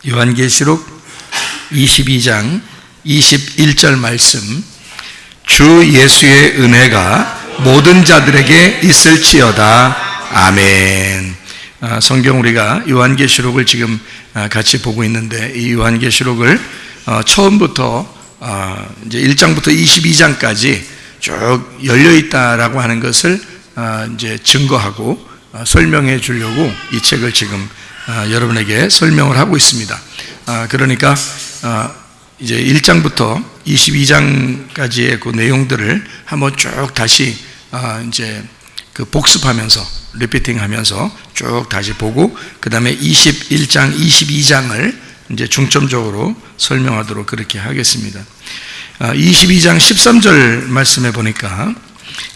요한계시록 22장 21절 말씀, 주 예수의 은혜가 모든 자들에게 있을지어다. 아멘. 성경 우리가 요한계시록을 지금 같이 보고 있는데, 이 요한계시록을 처음부터 이제 1장부터 22장까지 쭉 열려 있다라고 하는 것을 이제 증거하고 설명해 주려고 이 책을 지금 여러분에게 설명을 하고 있습니다. 그러니까 이제 1장부터 22장까지의 그 내용들을 한번 쭉 다시 이제 그 복습하면서 리피팅하면서 쭉 다시 보고, 그 다음에 21장, 22장을 이제 중점적으로 설명하도록 그렇게 하겠습니다. 22장 13절 말씀에 보니까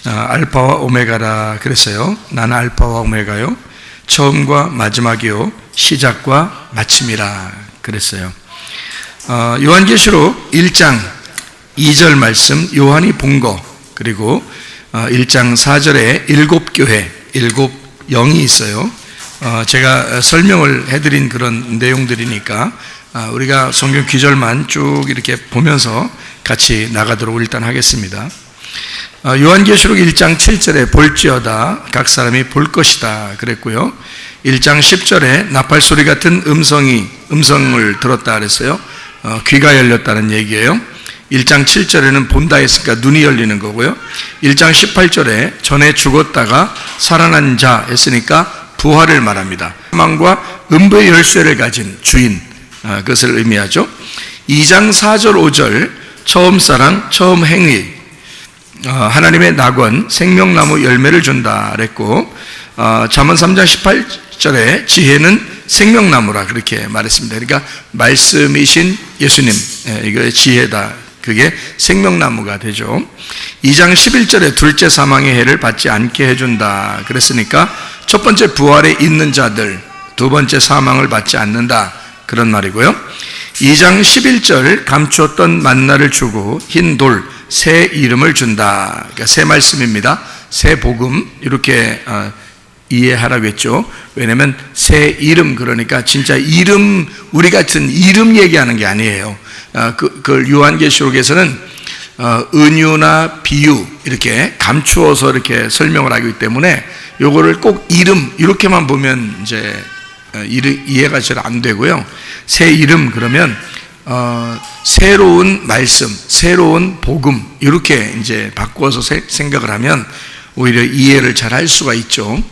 알파와 오메가라 그랬어요. 나는 알파와 오메가요, 처음과 마지막이요, 시작과 마침이라 그랬어요. 요한계시록 1장 2절 말씀, 요한이 본 거, 그리고 1장 4절에 7교회, 7영이 있어요. 제가 설명을 해드린 그런 내용들이니까 우리가 성경 귀절만 쭉 이렇게 보면서 같이 나가도록 일단 하겠습니다. 요한계시록 1장 7절에 볼지어다, 각 사람이 볼 것이다 그랬고요. 1장 10절에 나팔소리 같은 음성을 들었다 그랬어요. 귀가 열렸다는 얘기예요. 1장 7절에는 본다 했으니까 눈이 열리는 거고요. 1장 18절에 전에 죽었다가 살아난 자 했으니까 부활을 말합니다. 사망과 음부의 열쇠를 가진 주인, 그것을 의미하죠. 2장 4절 5절 처음 사랑, 처음 행위, 하나님의 낙원, 생명나무 열매를 준다 그랬고, 잠언 3장 18절에 지혜는 생명나무라 그렇게 말했습니다. 그러니까 말씀이신 예수님, 이거 지혜다, 그게 생명나무가 되죠. 2장 11절에 둘째 사망의 해를 받지 않게 해준다 그랬으니까 첫 번째 부활에 있는 자들, 두 번째 사망을 받지 않는다 그런 말이고요. 2장 11절 감추었던 만나를 주고 흰 돌, 새 이름을 준다. 그러니까 새 말씀입니다. 새 복음, 이렇게 이해하라고 했죠. 왜냐하면 새 이름, 그러니까 진짜 이름, 우리 같은 이름 얘기하는 게 아니에요. 그 요한계시록에서는 은유나 비유 이렇게 감추어서 이렇게 설명을 하기 때문에 요거를 꼭 이름 이렇게만 보면 이제 이해가 잘 안 되고요. 새 이름 그러면 새로운 말씀, 새로운 복음 이렇게 이제 바꾸어서 생각을 하면 오히려 이해를 잘 할 수가 있죠.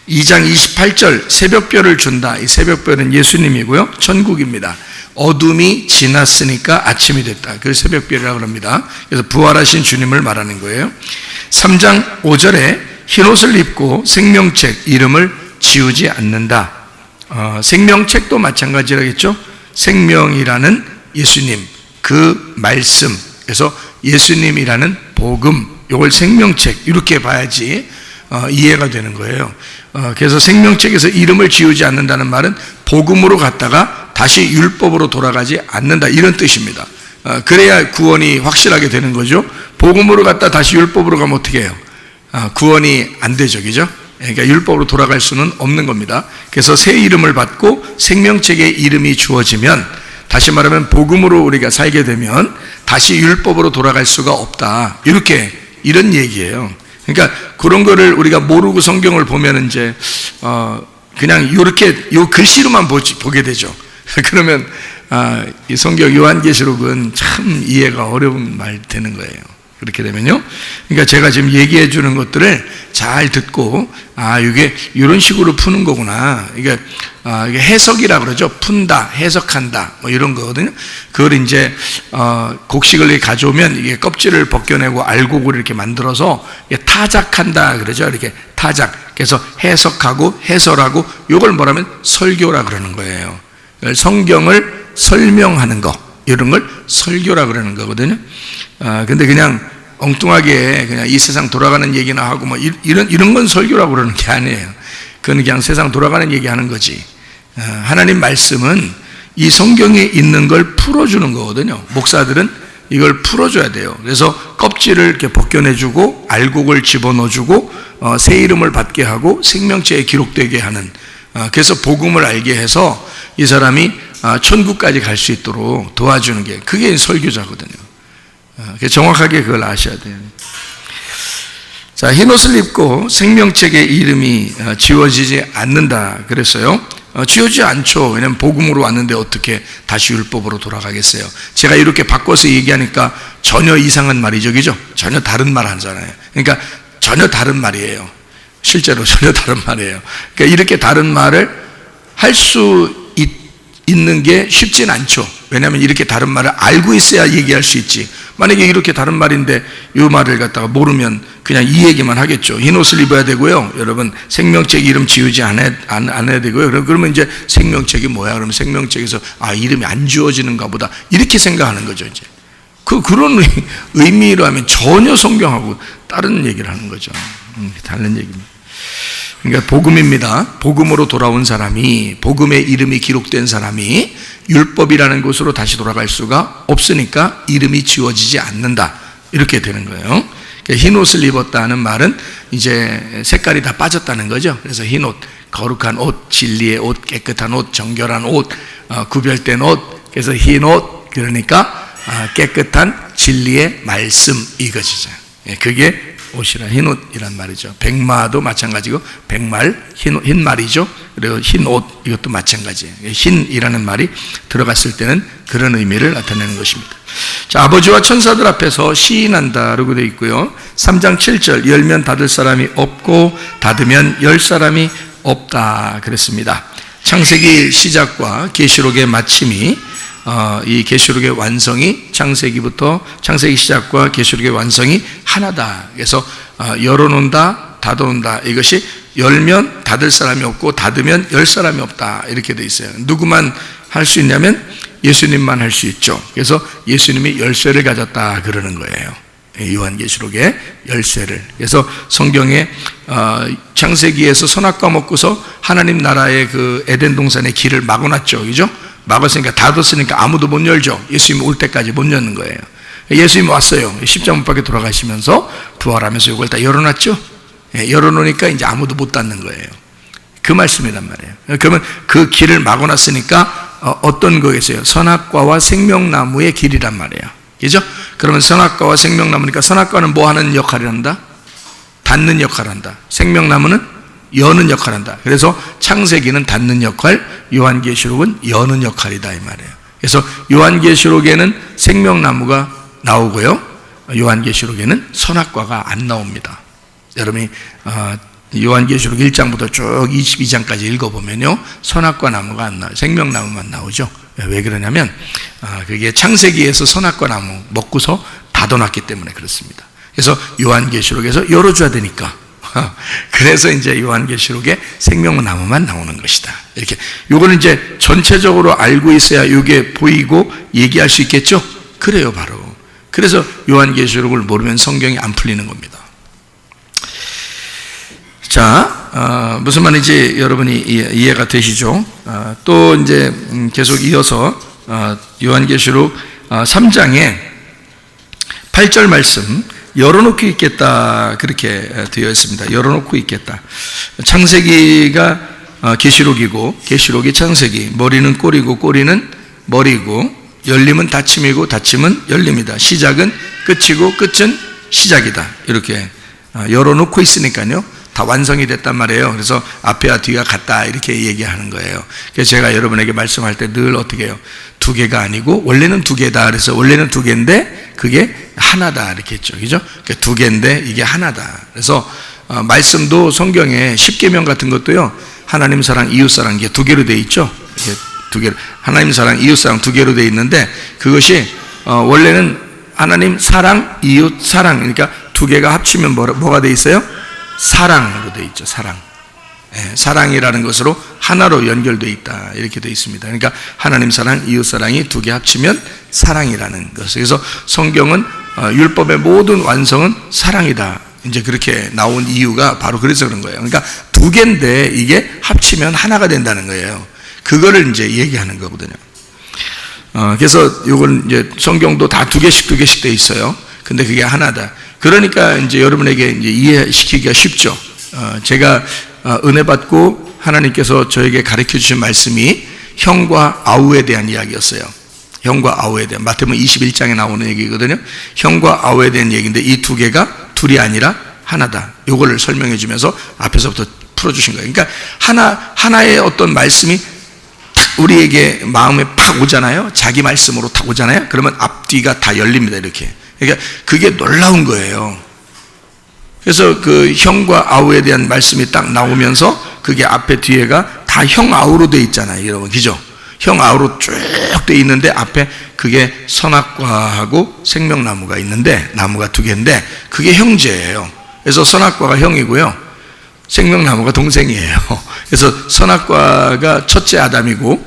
2장 28절 새벽별을 준다. 이 새벽별은 예수님이고요, 천국입니다. 어둠이 지났으니까 아침이 됐다. 그래서 새벽별이라고 합니다. 그래서 부활하신 주님을 말하는 거예요. 3장 5절에 흰옷을 입고 생명책 이름을 지우지 않는다. 생명책도 마찬가지라겠죠. 생명이라는 예수님, 그 말씀, 그래서 예수님이라는 복음, 이걸 생명책 이렇게 봐야지 이해가 되는 거예요. 그래서 생명책에서 이름을 지우지 않는다는 말은 복음으로 갔다가 다시 율법으로 돌아가지 않는다, 이런 뜻입니다. 그래야 구원이 확실하게 되는 거죠. 복음으로 갔다 다시 율법으로 가면 어떻게 해요? 구원이 안 되죠, 그죠? 그러니까 율법으로 돌아갈 수는 없는 겁니다. 그래서 새 이름을 받고 생명책에 이름이 주어지면, 다시 말하면 복음으로 우리가 살게 되면 다시 율법으로 돌아갈 수가 없다, 이런 얘기예요. 그러니까 그런 거를 우리가 모르고 성경을 보면 이제 그냥 요 글씨로만 보게 되죠. 그러면 이 성경 요한계시록은 참 이해가 어려운 말 되는 거예요. 그렇게 되면요. 그러니까 제가 지금 얘기해 주는 것들을 잘 듣고, 이게 이런 식으로 푸는 거구나. 이게 해석이라 그러죠. 푼다, 해석한다, 뭐 이런 거거든요. 그걸 이제 곡식을 가져오면 이게 껍질을 벗겨내고 알곡을 이렇게 만들어서 타작한다 그러죠. 이렇게 타작. 그래서 해석하고 해설하고, 요걸 뭐라면 설교라 그러는 거예요. 성경을 설명하는 거, 이런 걸 설교라 그러는 거거든요. 근데 그냥 엉뚱하게 그냥 이 세상 돌아가는 얘기나 하고 뭐 이런 건 설교라고 그러는 게 아니에요. 그건 그냥 세상 돌아가는 얘기 하는 거지. 하나님 말씀은 이 성경에 있는 걸 풀어주는 거거든요. 목사들은 이걸 풀어줘야 돼요. 그래서 껍질을 이렇게 벗겨내주고 알곡을 집어넣어주고 새 이름을 받게 하고 생명체에 기록되게 하는, 그래서 복음을 알게 해서 이 사람이 천국까지 갈 수 있도록 도와주는 게 그게 설교자거든요. 정확하게 그걸 아셔야 돼요. 자, 흰옷을 입고 생명책의 이름이 지워지지 않는다 그랬어요. 지워지지 않죠. 왜냐하면 복음으로 왔는데 어떻게 다시 율법으로 돌아가겠어요. 제가 이렇게 바꿔서 얘기하니까 전혀 이상한 말이죠, 그죠? 전혀 다른 말 하잖아요. 그러니까 전혀 다른 말이에요. 실제로 전혀 다른 말이에요. 그러니까 이렇게 다른 말을 할 수 있는 게 쉽진 않죠. 왜냐하면 이렇게 다른 말을 알고 있어야 얘기할 수 있지. 만약에 이렇게 다른 말인데 이 말을 갖다가 모르면 그냥 이 얘기만 하겠죠. 흰 옷을 입어야 되고요. 여러분, 생명책 이름 지우지 않아야 되고요. 그러면 이제 생명책이 뭐야? 그러면 생명책에서 이름이 안 지워지는가 보다. 이렇게 생각하는 거죠, 이제. 그런 의미로 하면 전혀 성경하고 다른 얘기를 하는 거죠. 다른 얘기입니다. 그러니까 복음입니다. 복음으로 돌아온 사람이, 복음의 이름이 기록된 사람이 율법이라는 곳으로 다시 돌아갈 수가 없으니까 이름이 지워지지 않는다. 이렇게 되는 거예요. 흰 옷을 입었다는 말은 이제 색깔이 다 빠졌다는 거죠. 그래서 흰 옷, 거룩한 옷, 진리의 옷, 깨끗한 옷, 정결한 옷, 구별된 옷. 그래서 흰 옷, 그러니까 깨끗한 진리의 말씀, 이것이죠. 그게 옷이라 흰 옷이란 말이죠. 백마도 마찬가지고 백말 흰 말이죠. 그리고 흰 옷 이것도 마찬가지예요. 흰이라는 말이 들어갔을 때는 그런 의미를 나타내는 것입니다. 자, 아버지와 천사들 앞에서 시인한다라고 되어 있고요. 3장 7절 열면 닫을 사람이 없고 닫으면 열 사람이 없다 그랬습니다. 창세기 시작과 계시록의 마침이 이 계시록의 완성이 창세기부터 창세기 시작과 계시록의 완성이 하나다. 그래서 열어놓는다, 닫아놓는다. 이것이 열면 닫을 사람이 없고 닫으면 열 사람이 없다. 이렇게 돼 있어요. 누구만 할 수 있냐면 예수님만 할 수 있죠. 그래서 예수님이 열쇠를 가졌다 그러는 거예요. 요한계시록의 열쇠를. 그래서 성경에 창세기에서 선악과 먹고서 하나님 나라의 그 에덴 동산의 길을 막아놨죠, 그죠? 막았으니까 닫았으니까 아무도 못 열죠. 예수님이 올 때까지 못 여는 거예요. 예수님이 왔어요. 십자가 못 박혀 돌아가시면서 부활하면서 이걸 다 열어놨죠. 열어놓으니까 이제 아무도 못 닫는 거예요. 그 말씀이란 말이에요. 그러면 그 길을 막아놨으니까 어떤 거겠어요? 선악과와 생명나무의 길이란 말이에요. 그죠? 그러면 선악과와 생명나무니까 선악과는 뭐 하는 역할을 한다? 닫는 역할을 한다. 생명나무는 여는 역할을 한다. 그래서 창세기는 닫는 역할, 요한계시록은 여는 역할이다 이 말이에요. 그래서 요한계시록에는 생명나무가 나오고요, 요한계시록에는 선악과가 안 나옵니다. 여러분이 요한계시록 1장부터 쭉 22장까지 읽어보면요, 선악과 나무가 안 나와요. 생명나무만 나오죠. 왜 그러냐면 그게 창세기에서 선악과 나무 먹고서 닫아놨기 때문에 그렇습니다. 그래서 요한계시록에서 열어줘야 되니까, 그래서 이제 요한계시록에 생명나무만 나오는 것이다. 이렇게 요거는 이제 전체적으로 알고 있어야 이게 보이고 얘기할 수 있겠죠. 그래요, 바로. 그래서 요한계시록을 모르면 성경이 안 풀리는 겁니다. 자, 무슨 말인지 여러분이 이해가 되시죠? 또 이제 계속 이어서 요한계시록 3장에 8절 말씀, 열어놓고 있겠다 그렇게 되어 있습니다. 열어놓고 있겠다. 창세기가 계시록이고 계시록이 창세기, 머리는 꼬리고 꼬리는 머리고, 열림은 닫힘이고 닫힘은 열림이다. 시작은 끝이고 끝은 시작이다. 이렇게 열어놓고 있으니까요, 다 완성이 됐단 말이에요. 그래서 앞에와 뒤가 같다 이렇게 얘기하는 거예요. 그래서 제가 여러분에게 말씀할 때 늘 어떻게 해요? 두 개가 아니고 원래는 두 개다. 그래서 원래는 두 개인데 그게 하나다 이렇게 했죠, 그죠? 두 개인데 이게 하나다. 그래서 말씀도 성경에 십계명 같은 것도요, 하나님 사랑, 이웃 사랑, 이게 두 개로 돼 있죠. 이게 두 개로, 하나님 사랑, 이웃 사랑 두 개로 돼 있는데 그것이 원래는 하나님 사랑, 이웃 사랑, 그러니까 두 개가 합치면 뭐가 돼 있어요? 사랑으로 돼 있죠. 사랑. 사랑이라는 것으로 하나로 연결되어 있다 이렇게 되어 있습니다. 그러니까 하나님 사랑, 이웃 사랑이 두 개 합치면 사랑이라는 것. 그래서 성경은 율법의 모든 완성은 사랑이다, 이제 그렇게 나온 이유가 바로 그래서 그런 거예요. 그러니까 두 개인데 이게 합치면 하나가 된다는 거예요. 그거를 이제 얘기하는 거거든요. 그래서 이건 이제 성경도 다 두 개씩 돼 있어요. 근데 그게 하나다. 그러니까 이제 여러분에게 이제 이해시키기가 쉽죠. 제가 은혜 받고 하나님께서 저에게 가르쳐 주신 말씀이 형과 아우에 대한 이야기였어요. 형과 아우에 대한, 마태복음 21장에 나오는 얘기거든요. 형과 아우에 대한 얘기인데 이 두 개가 둘이 아니라 하나다. 요거를 설명해 주면서 앞에서부터 풀어주신 거예요. 그러니까 하나의 어떤 말씀이 탁 우리에게 마음에 팍 오잖아요. 자기 말씀으로 탁 오잖아요. 그러면 앞뒤가 다 열립니다. 이렇게. 그러니까 그게 놀라운 거예요. 그래서 그 형과 아우에 대한 말씀이 딱 나오면서 그게 앞에 뒤에가 다 형 아우로 돼 있잖아요. 여러분, 그죠? 형 아우로 쭉 돼 있는데 앞에 그게 선악과하고 생명나무가 있는데, 나무가 두 개인데 그게 형제예요. 그래서 선악과가 형이고요, 생명나무가 동생이에요. 그래서 선악과가 첫째 아담이고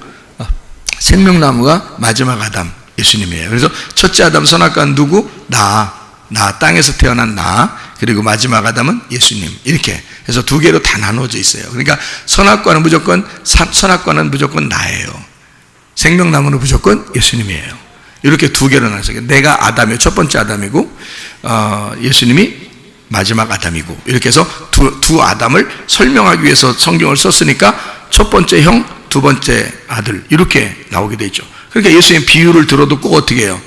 생명나무가 마지막 아담, 예수님이에요. 그래서 첫째 아담 선악과는 누구? 나 땅에서 태어난 나, 그리고 마지막 아담은 예수님. 이렇게 해서 두 개로 다 나눠져 있어요. 그러니까 선악과는 무조건 나예요. 생명나무는 무조건 예수님이에요. 이렇게 두 개로 나눠서 내가 아담이에요. 첫 번째 아담이고 예수님이 마지막 아담이고, 이렇게 해서 두 아담을 설명하기 위해서 성경을 썼으니까 첫 번째 형, 두 번째 아들, 이렇게 나오게 되죠. 그러니까 예수님 비유를 들어도 꼭 어떻게 해요?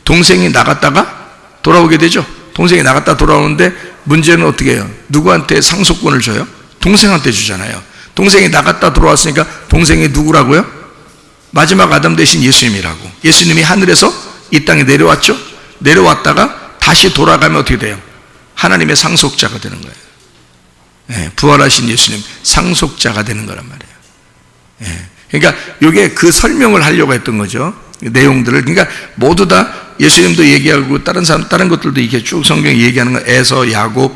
동생이 나갔다가 돌아오게 되죠. 동생이 나갔다 돌아오는데 문제는 어떻게 해요? 누구한테 상속권을 줘요? 동생한테 주잖아요. 동생이 나갔다 돌아왔으니까 동생이 누구라고요? 마지막 아담 대신 예수님이라고. 예수님이 하늘에서 이 땅에 내려왔죠? 내려왔다가 다시 돌아가면 어떻게 돼요? 하나님의 상속자가 되는 거예요. 예, 부활하신 예수님 상속자가 되는 거란 말이에요. 예, 그러니까 이게 그 설명을 하려고 했던 거죠. 내용들을. 그러니까 모두 다 예수님도 얘기하고 다른 것들도 이렇게 쭉 성경에 얘기하는 거, 에서, 야곱,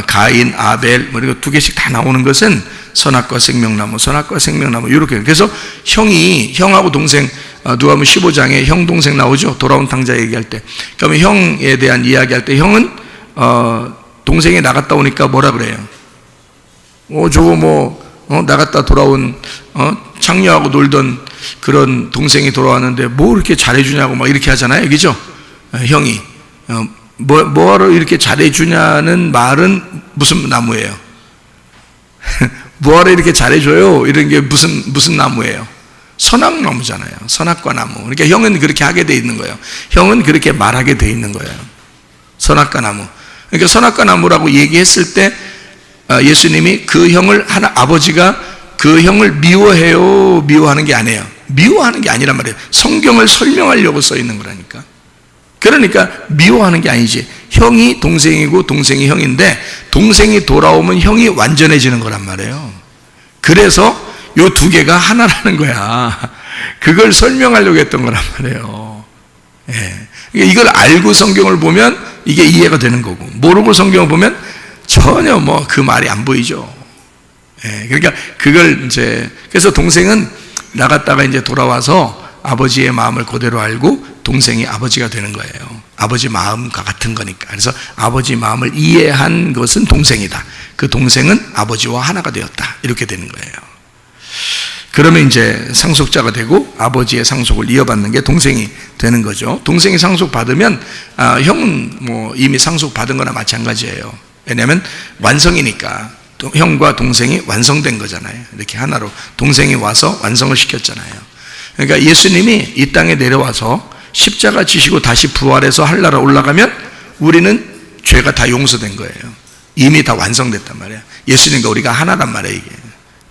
가인, 아벨, 이거 두 개씩 다 나오는 것은 선악과 생명나무, 선악과 생명나무, 이렇게. 그래서 형하고 동생, 누가복음 15장에 형 동생 나오죠. 돌아온 탕자 얘기할 때. 그러면 형에 대한 이야기할 때 형은 동생이 나갔다 오니까 뭐라 그래요? 저거 나갔다 돌아온 창녀하고 놀던 그런 동생이 돌아왔는데 뭐 이렇게 잘해주냐고 막 이렇게 하잖아요. 그죠? 형이 뭐하러 이렇게 잘해주냐는 말은 무슨 나무예요? 뭐하러 이렇게 잘해줘요? 이런 게 무슨 나무예요? 선악나무잖아요. 선악과 나무. 그러니까 형은 그렇게 하게 돼 있는 거예요. 형은 그렇게 말하게 돼 있는 거예요. 선악과 나무. 그러니까 선악과 나무라고 얘기했을 때 예수님이 그 형을 아버지가 그 형을 미워해요? 미워하는 게 아니에요. 미워하는 게 아니란 말이에요. 성경을 설명하려고 써 있는 거라니까. 그러니까 미워하는 게 아니지. 형이 동생이고 동생이 형인데 동생이 돌아오면 형이 완전해지는 거란 말이에요. 그래서 요 두 개가 하나라는 거야. 그걸 설명하려고 했던 거란 말이에요. 예. 이걸 알고 성경을 보면 이게 이해가 되는 거고, 모르고 성경을 보면 전혀 그 말이 안 보이죠. 예. 그러니까 그걸 이제, 그래서 동생은 나갔다가 이제 돌아와서 아버지의 마음을 그대로 알고 동생이 아버지가 되는 거예요. 아버지 마음과 같은 거니까. 그래서 아버지 마음을 이해한 것은 동생이다. 그 동생은 아버지와 하나가 되었다. 이렇게 되는 거예요. 그러면 이제 상속자가 되고 아버지의 상속을 이어받는 게 동생이 되는 거죠. 동생이 상속받으면 형은 이미 상속받은 거나 마찬가지예요. 왜냐하면 완성이니까. 형과 동생이 완성된 거잖아요. 이렇게 하나로 동생이 와서 완성을 시켰잖아요. 그러니까 예수님이 이 땅에 내려와서 십자가 지시고 다시 부활해서 하늘나라 올라가면 우리는 죄가 다 용서된 거예요. 이미 다 완성됐단 말이에요. 예수님과 우리가 하나란 말이에요. 이게.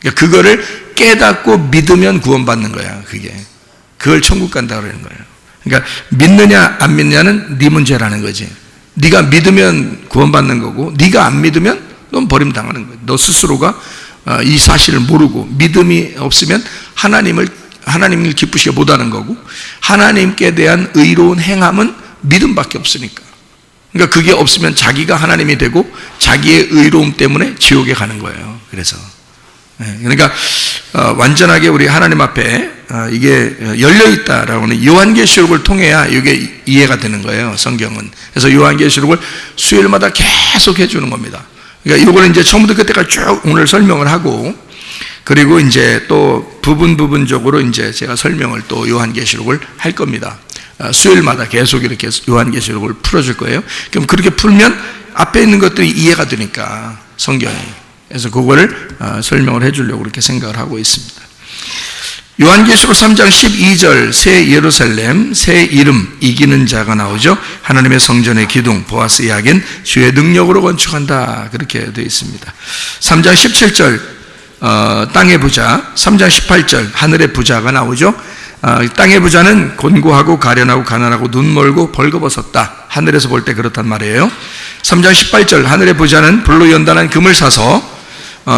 그러니까 그거를 깨닫고 믿으면 구원받는 거야. 그걸 천국 간다고 그러는 거예요. 그러니까 믿느냐 안 믿느냐는 네 문제라는 거지. 네가 믿으면 구원받는 거고, 네가 안 믿으면 넌 버림당하는 거예요. 너 스스로가 이 사실을 모르고 믿음이 없으면 하나님을 기쁘시게 못하는 거고, 하나님께 대한 의로운 행함은 믿음밖에 없으니까. 그러니까 그게 없으면 자기가 하나님이 되고 자기의 의로움 때문에 지옥에 가는 거예요. 그래서 그러니까 완전하게 우리 하나님 앞에 이게 열려있다라고 하는 요한계시록을 통해야 이게 이해가 되는 거예요. 성경은. 그래서 요한계시록을 수요일마다 계속 해주는 겁니다. 그러니까 이거를 이제 처음부터 끝까지 쭉 오늘 설명을 하고, 그리고 이제 또 부분적으로 이제 제가 설명을 또 요한계시록을 할 겁니다. 수요일마다 계속 이렇게 요한계시록을 풀어줄 거예요. 그럼 그렇게 풀면 앞에 있는 것들이 이해가 되니까, 성경이. 그래서 그거를 설명을 해주려고 그렇게 생각을 하고 있습니다. 요한계시록 3장 12절 새 예루살렘 새 이름 이기는 자가 나오죠. 하나님의 성전의 기둥 보아스 이야기는 주의 능력으로 건축한다 그렇게 되어 있습니다. 3장 17절 땅의 부자, 3장 18절 하늘의 부자가 나오죠. 땅의 부자는 곤고하고 가련하고 가난하고 눈 멀고 벌거벗었다. 하늘에서 볼 때 그렇단 말이에요. 3장 18절 하늘의 부자는 불로 연단한 금을 사서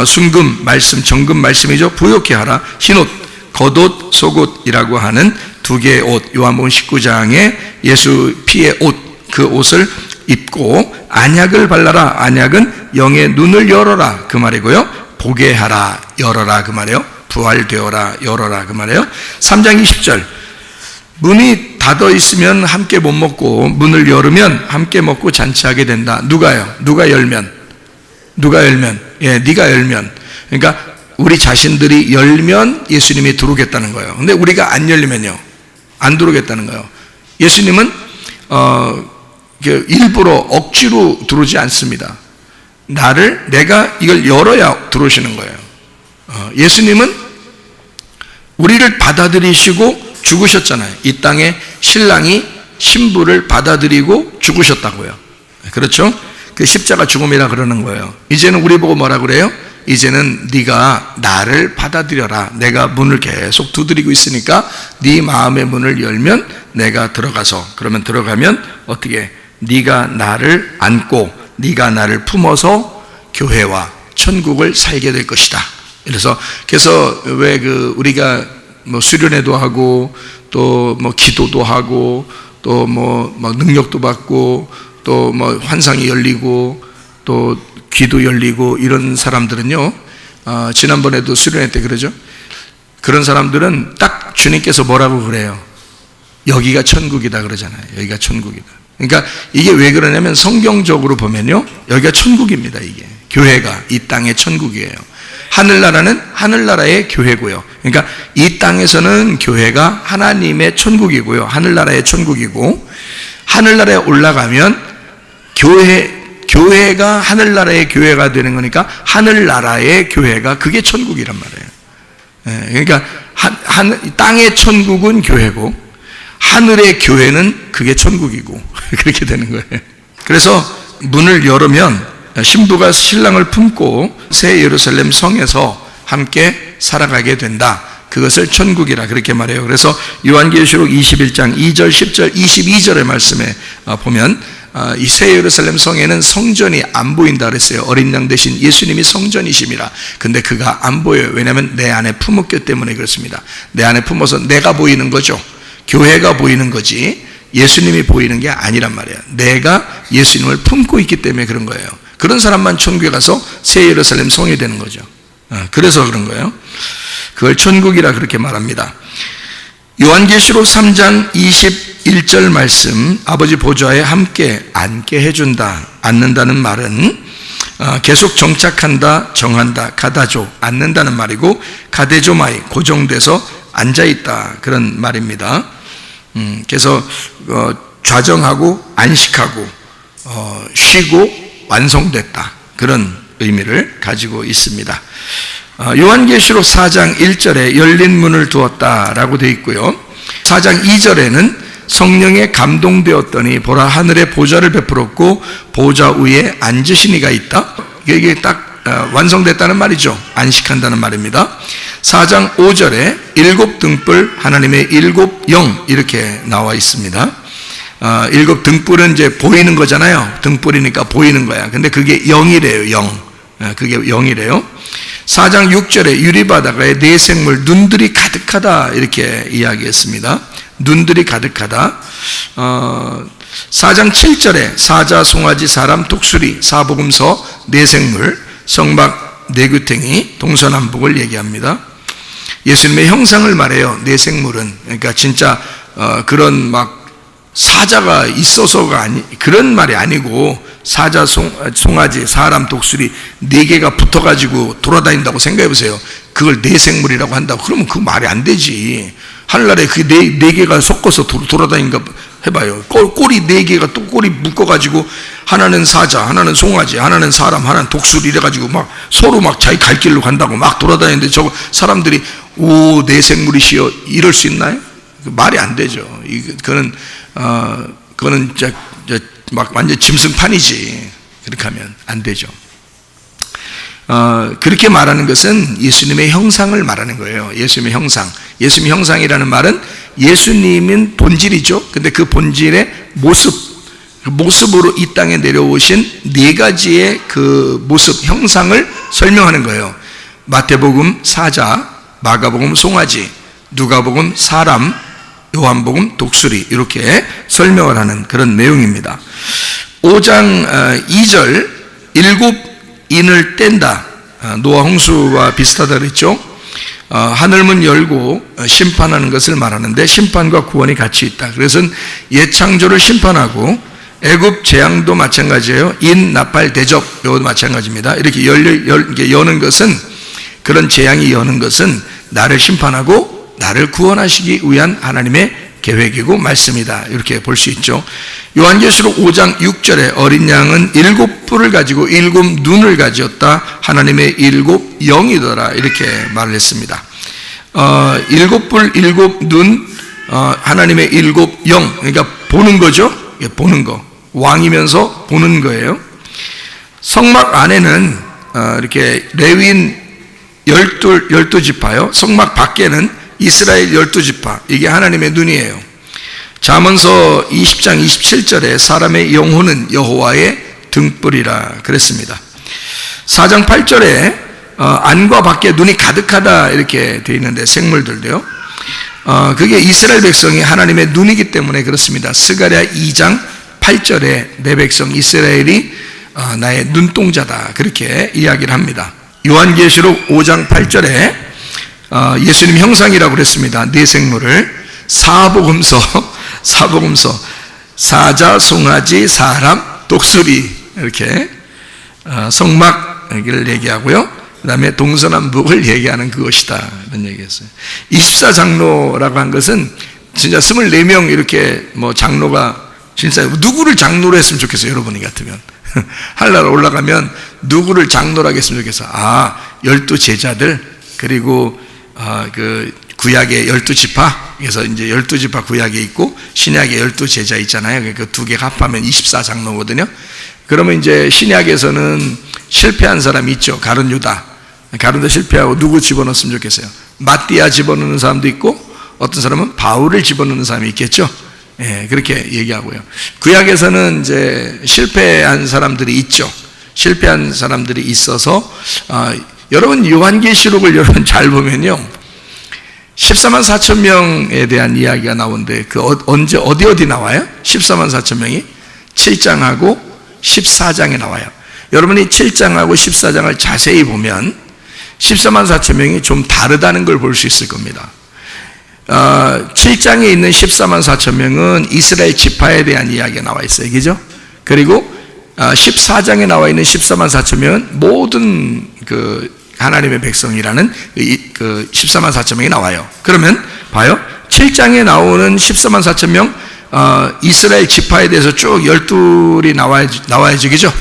순금 말씀 정금 말씀이죠. 부욕케 하라. 흰옷 겉옷 속옷이라고 하는 두 개의 옷, 요한복음 19장에 예수 피의 옷, 그 옷을 입고 안약을 발라라. 안약은 영의 눈을 열어라 그 말이고요. 보게 하라, 열어라 그 말이에요. 부활되어라, 열어라 그 말이에요. 3장 20절 문이 닫아 있으면 함께 못 먹고 문을 열으면 함께 먹고 잔치하게 된다. 누가요? 누가 열면? 예, 네가 열면. 그러니까 우리 자신들이 열면 예수님이 들어오겠다는 거예요. 근데 우리가 안 열리면요, 안 들어오겠다는 거예요. 예수님은 일부러 억지로 들어오지 않습니다. 내가 이걸 열어야 들어오시는 거예요. 예수님은 우리를 받아들이시고 죽으셨잖아요. 이 땅에 신랑이 신부를 받아들이고 죽으셨다고요. 그렇죠? 그 십자가 죽음이라 그러는 거예요. 이제는 우리 보고 뭐라 그래요? 이제는 네가 나를 받아들여라. 내가 문을 계속 두드리고 있으니까 네 마음의 문을 열면 내가 들어가서, 그러면 들어가면 어떻게? 네가 나를 안고 네가 나를 품어서 교회와 천국을 살게 될 것이다. 그래서 왜 우리가 뭐 수련회도 하고 또 뭐 기도도 하고 또 뭐 능력도 받고 또 뭐 환상이 열리고 또 귀도 열리고 이런 사람들은요, 지난번에도 수련회 때 그러죠. 그런 사람들은 딱 주님께서 뭐라고 그래요? 여기가 천국이다 그러잖아요. 여기가 천국이다. 그러니까 이게 왜 그러냐면 성경적으로 보면요, 여기가 천국입니다. 이게 교회가 이 땅의 천국이에요. 하늘나라는 하늘나라의 교회고요. 그러니까 이 땅에서는 교회가 하나님의 천국이고요, 하늘나라의 천국이고, 하늘나라에 올라가면 교회가 하늘나라의 교회가 되는 거니까 하늘나라의 교회가 그게 천국이란 말이에요. 그러니까 땅의 천국은 교회고 하늘의 교회는 그게 천국이고 그렇게 되는 거예요. 그래서 문을 열으면 신부가 신랑을 품고 새 예루살렘 성에서 함께 살아가게 된다. 그것을 천국이라 그렇게 말해요. 그래서 요한계시록 21장 2절, 10절, 22절의 말씀에 보면 이 새 예루살렘 성에는 성전이 안 보인다 그랬어요. 어린 양 대신 예수님이 성전이심이라. 근데 그가 안 보여요. 왜냐하면 내 안에 품었기 때문에 그렇습니다. 내 안에 품어서 내가 보이는 거죠. 교회가 보이는 거지 예수님이 보이는 게 아니란 말이에요. 내가 예수님을 품고 있기 때문에 그런 거예요. 그런 사람만 천국에 가서 새 예루살렘 성이 되는 거죠. 그래서 그런 거예요. 그걸 천국이라 그렇게 말합니다. 요한계시록 3장 21절 말씀, 아버지 보좌에 함께 앉게 해준다. 앉는다는 말은 계속 정착한다, 정한다, 가다조, 앉는다는 말이고, 가데조마이, 고정돼서 앉아있다, 그런 말입니다. 그래서 좌정하고 안식하고 쉬고 완성됐다, 그런 의미를 가지고 있습니다. 요한계시록 4장 1절에 열린 문을 두었다라고 되어 있고요. 4장 2절에는 성령에 감동되었더니 보라 하늘에 보좌를 베풀었고 보좌 위에 앉으신 이가 있다. 이게 딱 완성됐다는 말이죠. 안식한다는 말입니다. 4장 5절에 일곱 등불, 하나님의 일곱 영 이렇게 나와 있습니다. 일곱 등불은 이제 보이는 거잖아요. 등불이니까 보이는 거야. 근데 그게 영이래요. 영. 그게 영이래요. 4장 6절에 유리바다가에 네 생물 눈들이 가득하다 이렇게 이야기했습니다. 눈들이 가득하다. 4장 7절에 사자, 송아지, 사람, 독수리, 사복음서, 네 생물, 성막, 네구탱이, 동서남북을 얘기합니다. 예수님의 형상을 말해요. 네 생물은. 그러니까 진짜 그런 막 사자가 있어서가 그런 말이 아니고 사자, 송아지, 사람, 독수리 네 개가 붙어가지고 돌아다닌다고 생각해 보세요. 그걸 네 생물이라고 한다고 그러면 그 말이 안 되지. 하늘나라에 그 네 개가 섞어서 돌아다니니까 해봐요. 꼬리 4개가 또 꼬리 묶어가지고 하나는 사자, 하나는 송아지, 하나는 사람, 하나는 독수리 이래가지고 막 서로 막 자기 갈 길로 간다고 막 돌아다니는데 저거 사람들이 오, 내 생물이시여 이럴 수 있나요? 말이 안 되죠. 그거는 진짜 막 완전 짐승판이지. 그렇게 하면 안 되죠. 그렇게 말하는 것은 예수님의 형상을 말하는 거예요. 예수님의 형상. 예수님의 형상이라는 말은 예수님은 본질이죠. 근데 그 본질의 모습으로 이 땅에 내려오신 4가지의 그 모습, 형상을 설명하는 거예요. 마태복음 사자, 마가복음 송아지, 누가복음 사람, 요한복음 독수리 이렇게 설명을 하는 그런 내용입니다. 5장 2절 7인을 뗀다. 노아 홍수와 비슷하다 그랬죠. 하늘문 열고 심판하는 것을 말하는데 심판과 구원이 같이 있다. 그래서 옛 창조를 심판하고 애굽 재앙도 마찬가지예요. 인, 나팔, 대접 이것도 마찬가지입니다. 이렇게 여는 것은, 그런 재앙이 여는 것은 나를 심판하고 나를 구원하시기 위한 하나님의 계획이고 말씀이다. 이렇게 볼 수 있죠. 요한계시록 5장 6절에 어린 양은 7뿔을 가지고 7 눈을 가지었다. 하나님의 7 영이더라. 이렇게 말을 했습니다. 7뿔 7 눈, 하나님의 7 영. 그러니까 보는 거죠. 보는 거. 왕이면서 보는 거예요. 성막 안에는 이렇게 레위인 12지파요. 성막 밖에는 이스라엘 12지파. 이게 하나님의 눈이에요. 잠언서 20장 27절에 사람의 영혼은 여호와의 등불이라 그랬습니다. 4장 8절에 안과 밖에 눈이 가득하다 이렇게 되어 있는데 생물들도요. 그게 이스라엘 백성이 하나님의 눈이기 때문에 그렇습니다. 스가랴 2장 8절에 내 백성 이스라엘이 나의 눈동자다 그렇게 이야기를 합니다. 요한계시록 5장 8절에 예수님 형상이라고 그랬습니다. 4생물을 사복음서 사자, 송아지, 사람, 독수리 이렇게 성막을 얘기하고요. 그 다음에 동서남북을 얘기하는 그것이다 이런 얘기했어요. 24장로라고 한 것은 진짜 24명 이렇게 뭐 장로가 진짜 누구를 장로로 했으면 좋겠어요. 여러분이 같으면 하늘나라 올라가면 누구를 장로라고 했으면 좋겠어요. 12제자들 그리고 그 구약의 12지파, 그래서 이제 12지파 구약에 있고 신약의 12제자 있잖아요. 그 2개가 합하면 24장로거든요. 그러면 이제 신약에서는 실패한 사람이 있죠. 가룟 유다. 가룟도 실패하고 누구 집어넣었으면 좋겠어요. 마띠아 집어넣는 사람도 있고 어떤 사람은 바울을 집어넣는 사람이 있겠죠. 예, 그렇게 얘기하고요. 구약에서는 이제 실패한 사람들이 있죠. 실패한 사람들이 있어서 여러분 요한계시록을 여러분 잘 보면요. 14만 4천 명에 대한 이야기가 나오는데 그 언제 어디 나와요? 14만 4천 명이 7장하고 14장에 나와요. 여러분이 7장하고 14장을 자세히 보면 14만 4천 명이 좀 다르다는 걸 볼 수 있을 겁니다. 7장에 있는 14만 4천 명은 이스라엘 지파에 대한 이야기가 나와 있어요. 그죠? 그리고 14장에 나와 있는 14만 4천 명은 모든 그 하나님의 백성이라는 그 14만 4천 명이 나와요. 그러면 봐요. 7장에 나오는 14만 4천 명 이스라엘 지파에 대해서 쭉 12이 나와야지 그죠?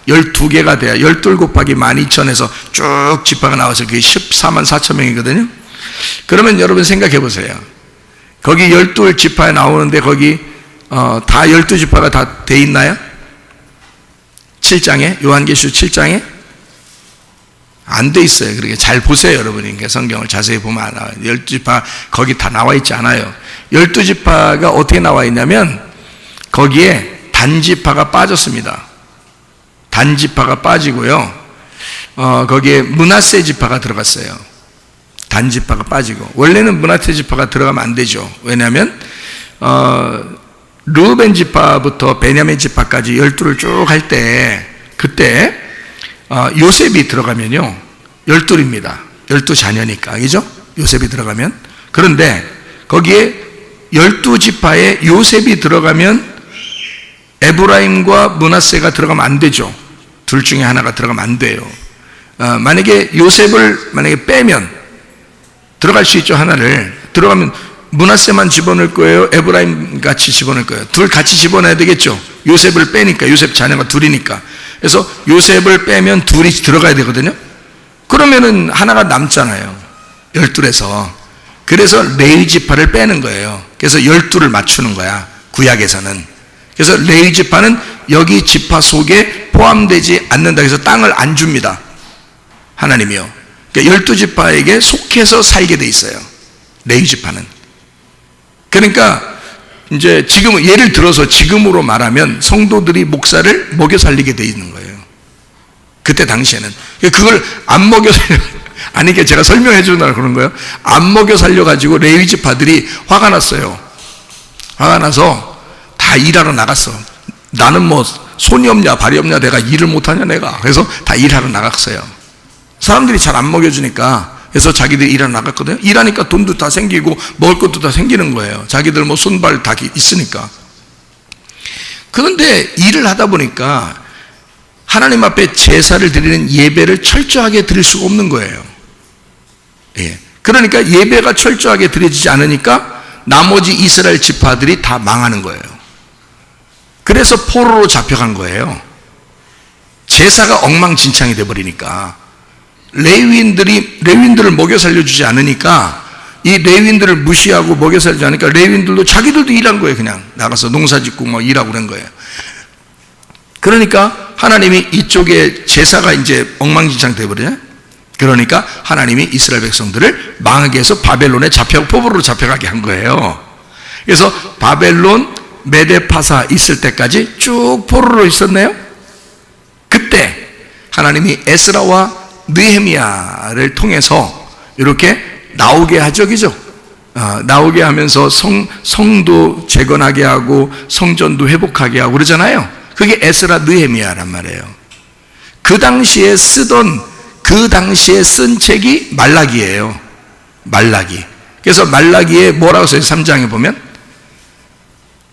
12개가 돼야 12 곱하기 12,000에서 쭉 지파가 나와서 그게 14만 4천 명이거든요. 그러면 여러분 생각해 보세요. 거기 12지파에 나오는데 거기 다 12지파가 다 돼 있나요? 7장에 요한계시록 7장에 안 돼 있어요. 그렇게 잘 보세요, 여러분이. 성경을 자세히 보면 안 나와요. 12지파 거기 다 나와 있지 않아요. 12지파가 어떻게 나와 있냐면 거기에 단지파가 빠졌습니다. 단지파가 빠지고요. 거기에 므낫세 지파가 들어갔어요. 단지파가 빠지고. 원래는 므낫세 지파가 들어가면 안 되죠. 왜냐하면 르우벤 지파부터 베냐민 지파까지 12를 쭉 할 때 그때 요셉이 들어가면요 12입니다. 12자녀니까 그죠? 요셉이 들어가면. 그런데 거기에 12지파에 요셉이 들어가면 에브라임과 므낫세가 들어가면 안 되죠. 둘 중에 하나가 들어가면 안 돼요. 만약에 요셉을 만약에 빼면 들어갈 수 있죠. 하나를 들어가면 므낫세만 집어넣을 거예요? 에브라임 같이 집어넣을 거예요? 둘 같이 집어넣어야 되겠죠. 요셉을 빼니까, 요셉 자녀가 둘이니까. 그래서 요셉을 빼면 둘이 들어가야 되거든요. 그러면은 하나가 남잖아요, 12에서. 그래서 레위 지파를 빼는 거예요. 그래서 12를 맞추는 거야, 구약에서는. 그래서 레위 지파는 여기 지파 속에 포함되지 않는다. 그래서 땅을 안 줍니다, 하나님이요. 그러니까 12지파에게 속해서 살게 돼 있어요, 레위 지파는. 그러니까 이제 지금 예를 들어서 지금으로 말하면 성도들이 목사를 먹여 살리게 돼 있는 거예요, 그때 당시에는. 그걸 안 먹여 살려, 아니, 그러니까 제가 설명해 주느라 그런 거예요. 안 먹여 살려가지고 레위 지파들이 화가 났어요. 화가 나서 다 일하러 나갔어. 나는 뭐 손이 없냐 발이 없냐, 내가 일을 못하냐 내가. 그래서 다 일하러 나갔어요. 사람들이 잘 안 먹여주니까. 그래서 자기들이 일하러 나갔거든요. 일하니까 돈도 다 생기고 먹을 것도 다 생기는 거예요. 자기들 뭐 손발 다 있으니까. 그런데 일을 하다 보니까 하나님 앞에 제사를 드리는 예배를 철저하게 드릴 수가 없는 거예요. 예. 그러니까 예배가 철저하게 드려지지 않으니까 나머지 이스라엘 지파들이 다 망하는 거예요. 그래서 포로로 잡혀간 거예요. 제사가 엉망진창이 돼버리니까. 레위인들을 먹여 살려주지 않으니까, 이 레위인들을 무시하고 먹여 살려주지 않으니까 레위인들도 자기들도 일한 거예요. 그냥 나가서 농사 짓고 뭐 일하고 그런 거예요. 그러니까 하나님이 이쪽에 제사가 이제 엉망진창 돼버리잖아요. 그러니까 하나님이 이스라엘 백성들을 망하게 해서 바벨론에 포로로 잡혀가게 한 거예요. 그래서 바벨론, 메데파사 있을 때까지 쭉 포로로 있었네요. 그때 하나님이 에스라와 느헤미야를 통해서 이렇게 나오게 하죠, 그죠? 나오게 하면서 성도 재건하게 하고 성전도 회복하게 하고 그러잖아요. 그게 에스라 느헤미야란 말이에요. 그 당시에 쓴 책이 말라기예요, 말라기. 그래서 말라기에 뭐라고 써요? 3장에 보면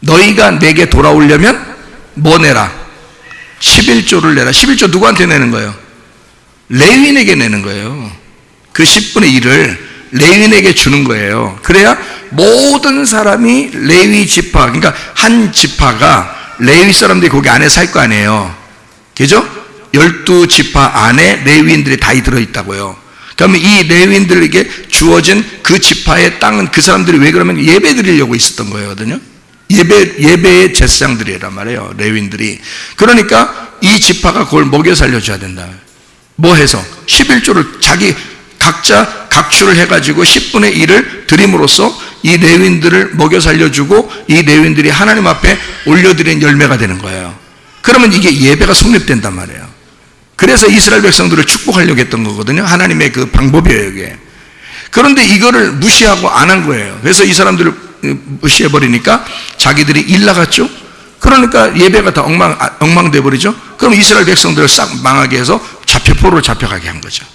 너희가 내게 돌아오려면 뭐 내라? 11조를 내라. 11조 누구한테 내는 거예요? 레위인에게 내는 거예요. 그 10분의 1을 레위인에게 주는 거예요. 그래야 모든 사람이 레위 지파, 그러니까 한 지파가 레위 사람들이 거기 안에 살 거 아니에요, 그죠? 12지파 안에 레위인들이 다 들어있다고요. 그러면 이 레위인들에게 주어진 그 지파의 땅은 그 사람들이 왜 그러면 예배 드리려고 있었던 거거든요. 예배의 제사장들이란 말이에요, 레위인들이. 그러니까 이 지파가 그걸 먹여 살려줘야 된다. 뭐 해서? 11조를 각자 각출을 해가지고 10분의 1을 드림으로써 이 레위인들을 먹여 살려주고 이 레위인들이 하나님 앞에 올려드린 열매가 되는 거예요. 그러면 이게 예배가 성립된단 말이에요. 그래서 이스라엘 백성들을 축복하려고 했던 거거든요. 하나님의 그 방법이에요, 이게. 그런데 이거를 무시하고 안 한 거예요. 그래서 이 사람들을 무시해버리니까 자기들이 일 나갔죠. 그러니까 예배가 다 엉망돼 버리죠. 그럼 이스라엘 백성들을 싹 망하게 해서 포로로 잡혀가게 한 거죠.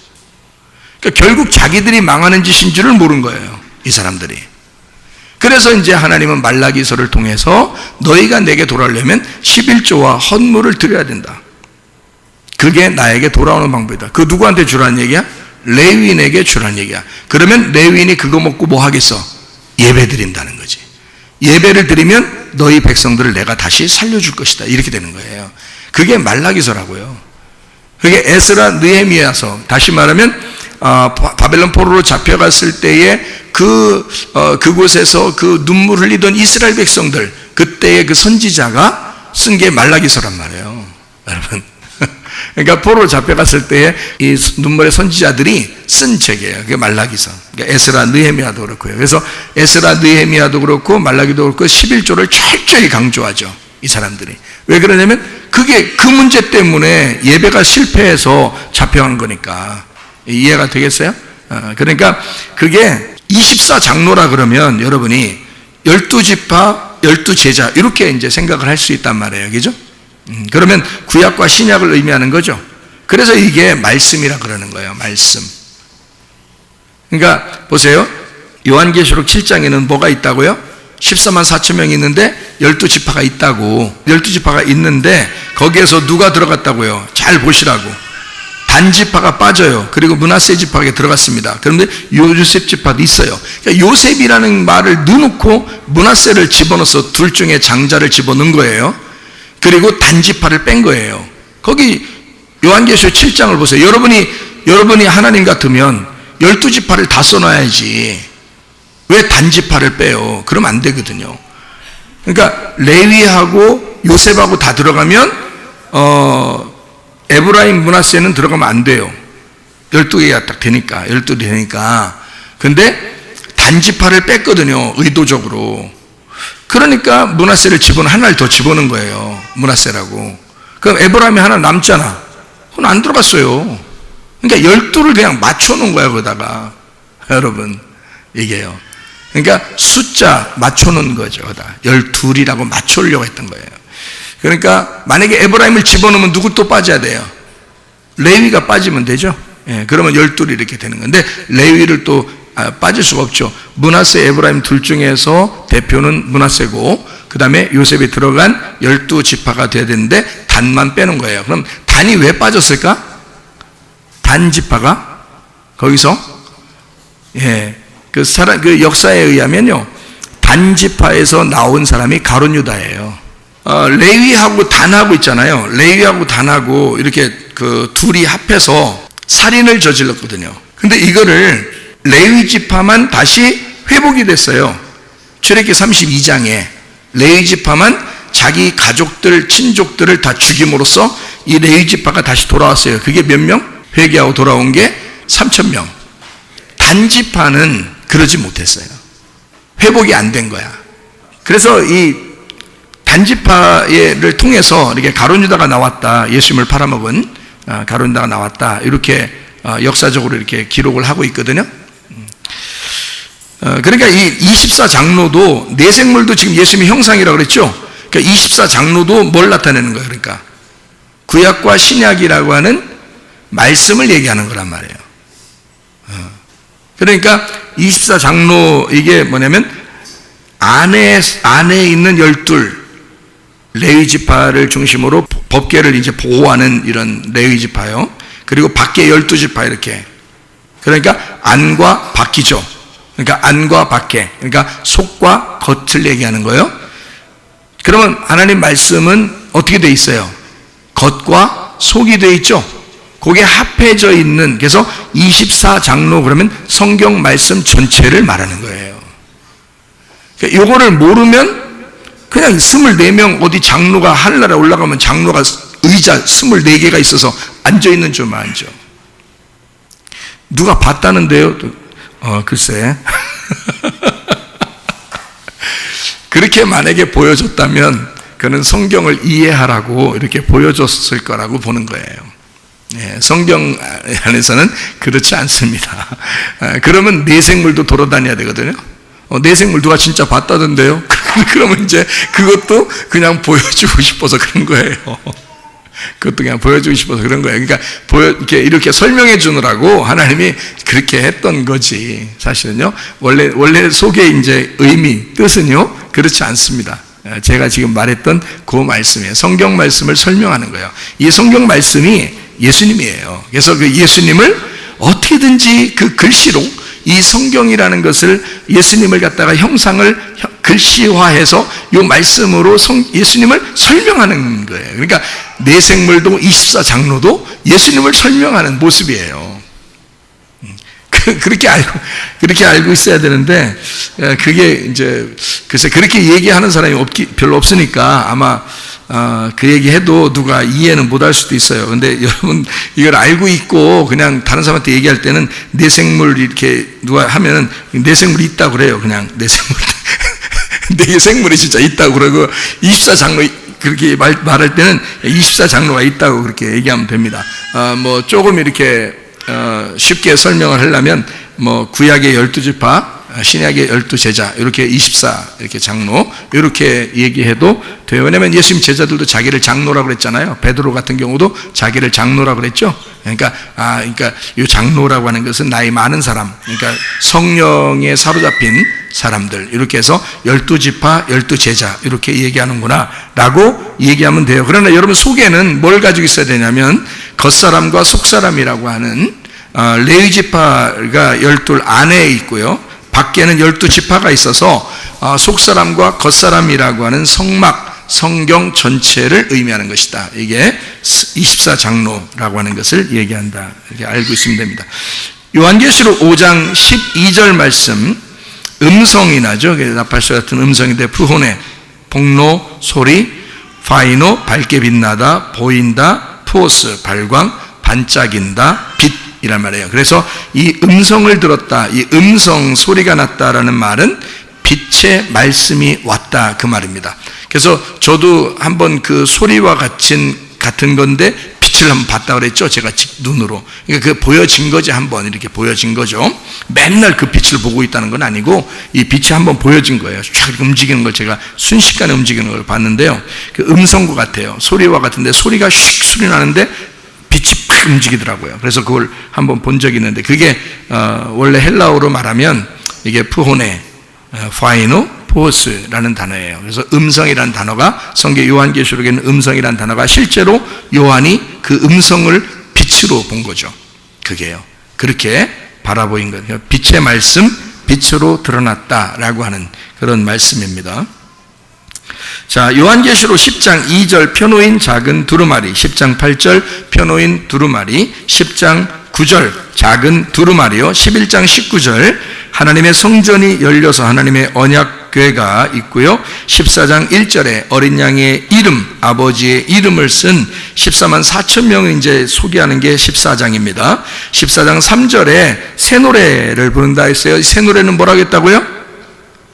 그러니까 결국 자기들이 망하는 짓인 줄을 모른 거예요, 이 사람들이. 그래서 이제 하나님은 말라기서를 통해서 너희가 내게 돌아오려면 11조와 헌물을 드려야 된다. 그게 나에게 돌아오는 방법이다. 그 누구한테 주라는 얘기야? 레위인에게 주라는 얘기야. 그러면 레위인이 그거 먹고 뭐 하겠어? 예배 드린다는 거지. 예배를 드리면 너희 백성들을 내가 다시 살려줄 것이다, 이렇게 되는 거예요. 그게 말라기서라고요. 그게 에스라 느헤미야서, 다시 말하면 바벨론 포로로 잡혀갔을 때에 그곳에서 그 눈물 흘리던 이스라엘 백성들, 그때의 그 선지자가 쓴 게 말라기서란 말이에요, 여러분. 그러니까 포로로 잡혀갔을 때에 이 눈물의 선지자들이 쓴 책이에요. 그게 말라기서. 그러니까 에스라 느헤미야도 그렇고요. 그래서 에스라 느헤미야도 그렇고 말라기도 그렇고 11조를 철저히 강조하죠, 이 사람들이. 왜 그러냐면 그게 그 문제 때문에 예배가 실패해서 잡혀간 거니까. 이해가 되겠어요? 그러니까 그게 24장로라 그러면 여러분이 12지파 12제자 이렇게 이제 생각을 할 수 있단 말이에요, 그죠? 그러면 구약과 신약을 의미하는 거죠. 그래서 이게 말씀이라 그러는 거예요, 말씀. 그러니까 보세요, 요한계시록 7장에는 뭐가 있다고요? 14만 4천 명이 있는데 12지파가 있다고. 12지파가 있는데 거기에서 누가 들어갔다고요? 잘 보시라고. 단지파가 빠져요. 그리고 므낫세 지파에 들어갔습니다. 그런데 요셉 지파도 있어요. 그러니까 요셉이라는 말을 넣어놓고 므낫세를 집어넣어서 둘 중에 장자를 집어넣은 거예요. 그리고 단지파를 뺀 거예요. 거기 요한계시록 7장을 보세요. 여러분이 하나님 같으면 12지파를 다 써놔야지 왜 단지파를 빼요? 그러면 안 되거든요. 그러니까 레위하고 요셉하고 다 들어가면 에브라임 므낫세는 들어가면 안 돼요. 12개가 딱 되니까 12개 되니까. 근데 단지파를 뺐거든요. 의도적으로. 그러니까 므낫세를 하나를 더 집어넣은 거예요. 므낫세라고. 그럼 에브라임이 하나 남잖아. 그건 안 들어갔어요. 그러니까 12를 그냥 맞춰놓은 거야 거기다가. 여러분 이게요. 그러니까 숫자 맞춰놓은 거죠. 12이라고 맞추려고 했던 거예요. 그러니까 만약에 에브라임을 집어넣으면 누구 또 빠져야 돼요? 레위가 빠지면 되죠. 예, 그러면 12이 이렇게 되는 건데 레위를 또 빠질 수가 없죠. 므낫세, 에브라임 둘 중에서 대표는 므낫세고 그 다음에 요셉이 들어간 12지파가 돼야 되는데 단만 빼는 거예요. 그럼 단이 왜 빠졌을까? 단지파가 거기서 그 역사에 의하면요 단지파에서 나온 사람이 가룟 유다예요. 레위하고 단하고 있잖아요. 레위하고 단하고 이렇게 그 둘이 합해서 살인을 저질렀거든요. 근데 이거를 레위 지파만 다시 회복이 됐어요. 출애굽기 32장에 레위 지파만 자기 가족들, 친족들을 다 죽임으로써 이 레위 지파가 다시 돌아왔어요. 그게 몇 명? 회개하고 돌아온 게 3,000명. 단지파는 그러지 못했어요. 회복이 안 된 거야. 그래서 이 단지파를 통해서 이렇게 가룟 유다가 나왔다. 예수님을 팔아먹은 가룟 유다가 나왔다. 이렇게 역사적으로 이렇게 기록을 하고 있거든요. 그러니까 이 24장로도 내생물도 지금 예수님의 형상이라고 그랬죠. 그러니까 24장로도 뭘 나타내는 거예요? 그러니까 구약과 신약이라고 하는 말씀을 얘기하는 거란 말이에요. 그러니까 24장로 이게 뭐냐면 안에 있는 12 레위 지파를 중심으로 법궤를 이제 보호하는 이런 레위 지파요. 그리고 밖에 12지파 이렇게. 그러니까 안과 밖이죠. 그러니까 안과 밖에. 그러니까 속과 겉을 얘기하는 거예요. 그러면 하나님 말씀은 어떻게 돼 있어요? 겉과 속이 돼 있죠. 그게 합해져 있는, 그래서 24장로 그러면 성경 말씀 전체를 말하는 거예요. 그러니까 요거를 모르면 그냥 24명 어디 장로가 하늘나라에 올라가면 장로가 의자 24개가 있어서 앉아있는 줄만 앉아. 누가 봤다는데요? 글쎄. 그렇게 만약에 보여줬다면 그는 성경을 이해하라고 이렇게 보여줬을 거라고 보는 거예요. 성경 안에서는 그렇지 않습니다. 그러면 내생물도 돌아다녀야 되거든요. 내생물 누가 진짜 봤다던데요? 그러면 이제 그것도 그냥 보여주고 싶어서 그런 거예요. 그것도 그냥 보여주고 싶어서 그런 거예요. 그러니까 이렇게 설명해 주느라고 하나님이 그렇게 했던 거지. 사실은요. 원래 속에 이제 의미, 뜻은요. 그렇지 않습니다. 제가 지금 말했던 그 말씀이에요. 성경 말씀을 설명하는 거예요. 이 성경 말씀이 예수님이에요. 그래서 그 예수님을 어떻게든지 그 글씨로 이 성경이라는 것을 예수님을 갖다가 형상을 글씨화해서 이 말씀으로 예수님을 설명하는 거예요. 그러니까 내생물도 24장로도 예수님을 설명하는 모습이에요. 그렇게 알고 있어야 되는데, 그게 이제, 글쎄, 그렇게 얘기하는 사람이 별로 없으니까 아마, 그 얘기 해도 누가 이해는 못할 수도 있어요. 근데 여러분, 이걸 알고 있고, 그냥 다른 사람한테 얘기할 때는 내생물 이렇게 누가 하면은 내생물이 있다고 그래요. 그냥 내생물이 진짜 있다고 그러고, 24장로, 그렇게 말할 때는 24장로가 있다고 그렇게 얘기하면 됩니다. 조금 이렇게, 쉽게 설명을 하려면 구약의 12지파, 신약의 12제자, 이렇게 24 이렇게 장로 이렇게 얘기해도 돼요. 왜냐하면 예수님 제자들도 자기를 장로라고 그랬잖아요. 베드로 같은 경우도 자기를 장로라고 그랬죠. 그러니까 이 장로라고 하는 것은 나이 많은 사람, 그러니까 성령에 사로잡힌 사람들, 이렇게 해서 12지파 12제자 이렇게 얘기하는구나 라고 얘기하면 돼요. 그러나 여러분 속에는 뭘 가지고 있어야 되냐면 겉사람과 속사람이라고 하는 레위지파가 12 안에 있고요, 밖에는 12지파가 있어서 속사람과 겉사람이라고 하는 성경 전체를 의미하는 것이다. 이게 24장로라고 하는 것을 얘기한다, 이렇게 알고 있으면 됩니다. 요한계시록 5장 12절 말씀, 음성이 나죠. 나팔소 같은 음성인데, 푸호네, 복로, 소리, 파이노, 밝게 빛나다, 보인다, 푸오스, 발광, 반짝인다, 빛이란 말이에요. 그래서 이 음성을 들었다, 이 음성 소리가 났다라는 말은 빛의 말씀이 왔다, 그 말입니다. 그래서 저도 한번 그 소리와 같은 건데 빛을 한번 봤다 그랬죠. 제가 눈으로. 그러니까 그 보여진 거지, 한번 이렇게 보여진 거죠. 맨날 그 빛을 보고 있다는 건 아니고 이 빛이 한번 보여진 거예요. 쫙 움직이는 걸 제가 순식간에 움직이는 걸 봤는데요. 그 음성과 같아요. 소리와 같은데 소리가 슉 소리 나는데 빛이 팍 움직이더라고요. 그래서 그걸 한번 본 적이 있는데, 그게 원래 헬라어로 말하면 이게 푸호네, 파이노, 포스라는 단어예요. 그래서 음성이라는 단어가, 성경 요한계시록에는 음성이라는 단어가 실제로 요한이 그 음성을 빛으로 본 거죠. 그게요. 그렇게 바라보인 거예요. 빛의 말씀, 빛으로 드러났다라고 하는 그런 말씀입니다. 자, 요한계시록 10장 2절 표노인 작은 두루마리, 10장 8절 표노인 두루마리, 10장 9절 작은 두루마리요, 11장 19절 하나님의 성전이 열려서 하나님의 언약궤가 있고요, 14장 1절에 어린 양의 이름, 아버지의 이름을 쓴 14만 4천 명을 이제 소개하는 게 14장입니다. 14장 3절에 새 노래를 부른다 했어요. 새 노래는 뭐라고 했다고요?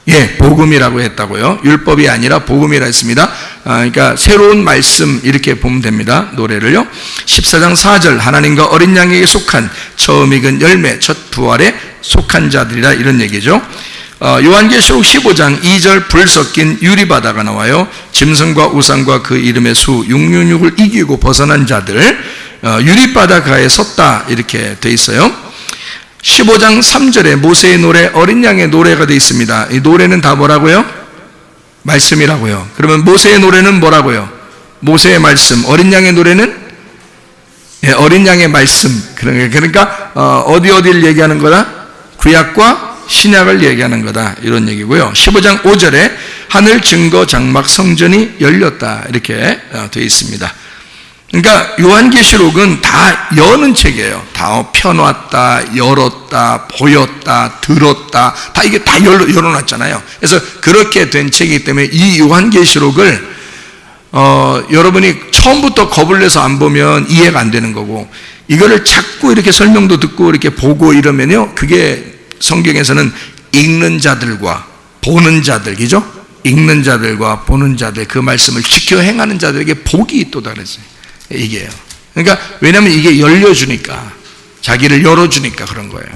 예, 복음이라고 했다고요. 율법이 아니라 복음이라 했습니다. 그러니까 새로운 말씀, 이렇게 보면 됩니다. 노래를요. 14장 4절 하나님과 어린 양에게 속한 처음 익은 열매, 첫 부활에 속한 자들이라, 이런 얘기죠. 요한계시록 15장 2절 불 섞인 유리바다가 나와요. 짐승과 우상과 그 이름의 수 666을 이기고 벗어난 자들, 유리바다가에 섰다, 이렇게 돼 있어요. 15장 3절에 모세의 노래, 어린 양의 노래가 되어 있습니다. 이 노래는 다 뭐라고요? 말씀이라고요. 그러면 모세의 노래는 뭐라고요? 모세의 말씀. 어린 양의 노래는? 예, 어린 양의 말씀. 그러니까 어디를 얘기하는 거다? 구약과 신약을 얘기하는 거다, 이런 얘기고요. 15장 5절에 하늘 증거 장막 성전이 열렸다, 이렇게 되어 있습니다. 그러니까 요한계시록은 다 여는 책이에요. 다 펴놨다, 열었다, 보였다, 들었다, 다 이게 다 열어놨잖아요. 그래서 그렇게 된 책이기 때문에 이 요한계시록을 여러분이 처음부터 겁을 내서 안 보면 이해가 안 되는 거고, 이거를 자꾸 이렇게 설명도 듣고 이렇게 보고 이러면요, 그게 성경에서는 읽는 자들과 보는 자들이죠. 읽는 자들과 보는 자들, 그 말씀을 지켜 행하는 자들에게 복이 있도다 그랬어요. 이게요. 그러니까 왜냐하면 이게 열려주니까, 자기를 열어주니까 그런 거예요.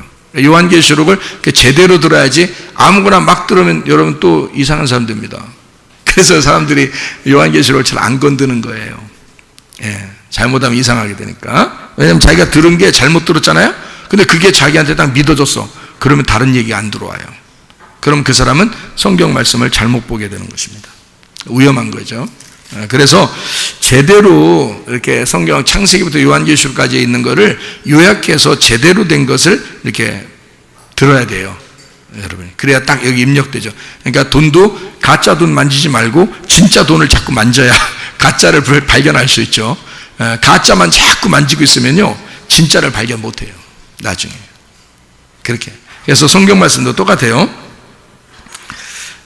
요한계시록을 제대로 들어야지 아무거나 막 들으면 여러분 또 이상한 사람 됩니다. 그래서 사람들이 요한계시록을 잘 안 건드는 거예요. 예, 잘못하면 이상하게 되니까. 왜냐하면 자기가 들은 게 잘못 들었잖아요. 근데 그게 자기한테 딱 믿어졌어. 그러면 다른 얘기 안 들어와요. 그럼 그 사람은 성경 말씀을 잘못 보게 되는 것입니다. 위험한 거죠. 그래서 제대로 이렇게 성경 창세기부터 요한계시록까지 있는 것을 요약해서 제대로 된 것을 이렇게 들어야 돼요, 여러분. 그래야 딱 여기 입력되죠. 그러니까 돈도 가짜 돈 만지지 말고 진짜 돈을 자꾸 만져야 가짜를 발견할 수 있죠. 가짜만 자꾸 만지고 있으면요, 진짜를 발견 못해요, 나중에. 그렇게. 그래서 성경 말씀도 똑같아요.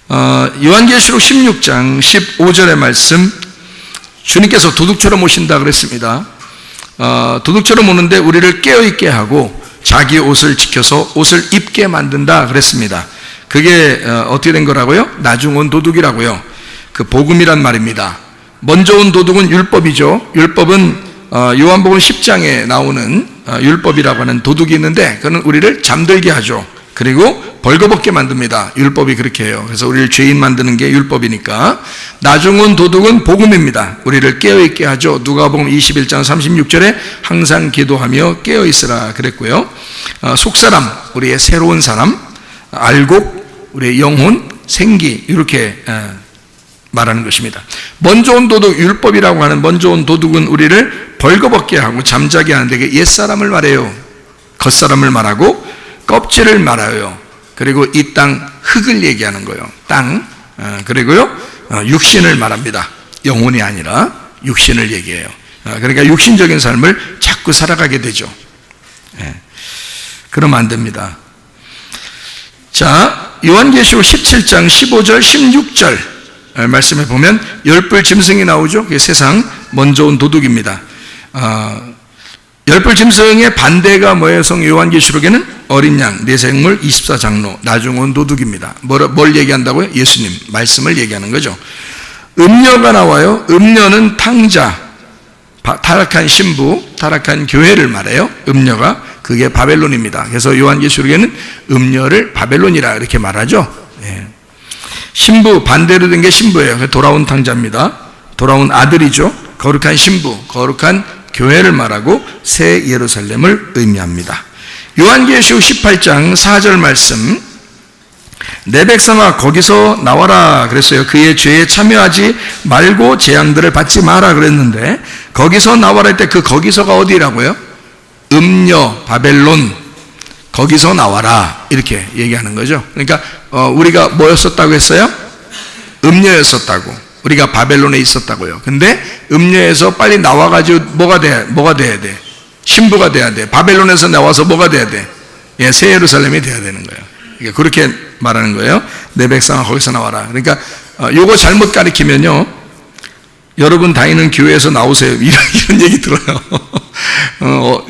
요한계시록 16장 15절의 말씀, 주님께서 도둑처럼 오신다 그랬습니다. 도둑처럼 오는데 우리를 깨어있게 하고 자기 옷을 지켜서 옷을 입게 만든다 그랬습니다. 그게 어떻게 된 거라고요? 나중 온 도둑이라고요. 그 복음이란 말입니다. 먼저 온 도둑은 율법이죠. 율법은 요한복음 10장에 나오는 율법이라고 하는 도둑이 있는데, 그는 우리를 잠들게 하죠. 그리고 벌거벗게 만듭니다. 율법이 그렇게 해요. 그래서 우리를 죄인 만드는 게 율법이니까. 나중은 도둑은 복음입니다. 우리를 깨어있게 하죠. 누가복음 21장 36절에 항상 기도하며 깨어있으라 그랬고요. 속사람, 우리의 새로운 사람, 알곡, 우리의 영혼, 생기, 이렇게 말하는 것입니다. 먼저 온 도둑, 율법이라고 하는 먼저 온 도둑은 우리를 벌거벗게 하고 잠자게 하는 데게 옛사람을 말해요. 겉사람을 말하고 껍질을 말하여, 그리고 이 땅 흙을 얘기하는 거예요. 땅, 그리고요 육신을 말합니다. 영혼이 아니라 육신을 얘기해요. 그러니까 육신적인 삶을 자꾸 살아가게 되죠. 그러면 안 됩니다. 자, 요한계시록 17장 15절 16절 말씀에 보면 열불 짐승이 나오죠. 그게 세상 먼저 온 도둑입니다. 열불 짐승의 반대가 뭐예요? 성 요한계시록에는 어린 양, 내생물, 24장로, 나중 온 도둑입니다. 뭘 얘기한다고요? 예수님 말씀을 얘기하는 거죠. 음녀가 나와요. 음녀는 탕자, 타락한 신부, 타락한 교회를 말해요. 음녀가, 그게 바벨론입니다. 그래서 요한계시록에는 음녀를 바벨론이라 이렇게 말하죠. 신부, 반대로 된 게 신부예요. 돌아온 탕자입니다. 돌아온 아들이죠. 거룩한 신부, 거룩한 교회를 말하고 새 예루살렘을 의미합니다. 요한계시록 18장 4절 말씀, 내 백성아 거기서 나와라 그랬어요. 그의 죄에 참여하지 말고 재앙들을 받지 마라 그랬는데, 거기서 나와라 할 때 그 거기서가 어디라고요? 음녀, 바벨론, 거기서 나와라 이렇게 얘기하는 거죠. 그러니까 우리가 뭐였었다고 했어요? 음녀였었다고. 우리가 바벨론에 있었다고요. 근데 음녀에서 빨리 나와가지고 뭐가 돼야 돼? 신부가 돼야 돼. 바벨론에서 나와서 뭐가 돼야 돼? 새 예루살렘이 돼야 되는 거예요. 그러니까 그렇게 말하는 거예요. 내 백성아 거기서 나와라. 그러니까 요거 잘못 가리키면요, 여러분 다니는 교회에서 나오세요 이런 얘기 들어요.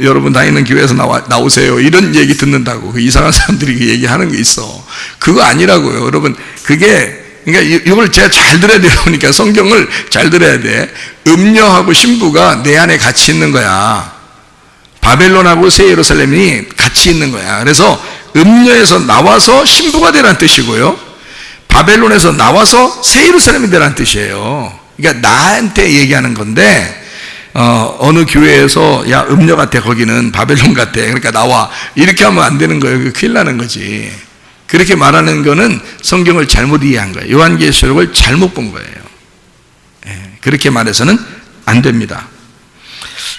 여러분 다니는 교회에서 나오세요 이런 얘기 듣는다고. 그 이상한 사람들이 그 얘기하는 게 있어. 그거 아니라고요. 여러분, 그게, 그러니까 이걸 제가 잘 들어야 돼요. 그러니까 성경을 잘 들어야 돼. 음녀하고 신부가 내 안에 같이 있는 거야. 바벨론하고 새 예루살렘이 같이 있는 거야. 그래서 음녀에서 나와서 신부가 되라는 뜻이고요, 바벨론에서 나와서 새 예루살렘이 되라는 뜻이에요. 그러니까 나한테 얘기하는 건데, 어느 교회에서 야 음녀 같아, 거기는 바벨론 같아, 그러니까 나와, 이렇게 하면 안 되는 거예요. 큰일 나는 거지. 그렇게 말하는 거는 성경을 잘못 이해한 거예요. 요한계시록을 잘못 본 거예요. 그렇게 말해서는 안 됩니다.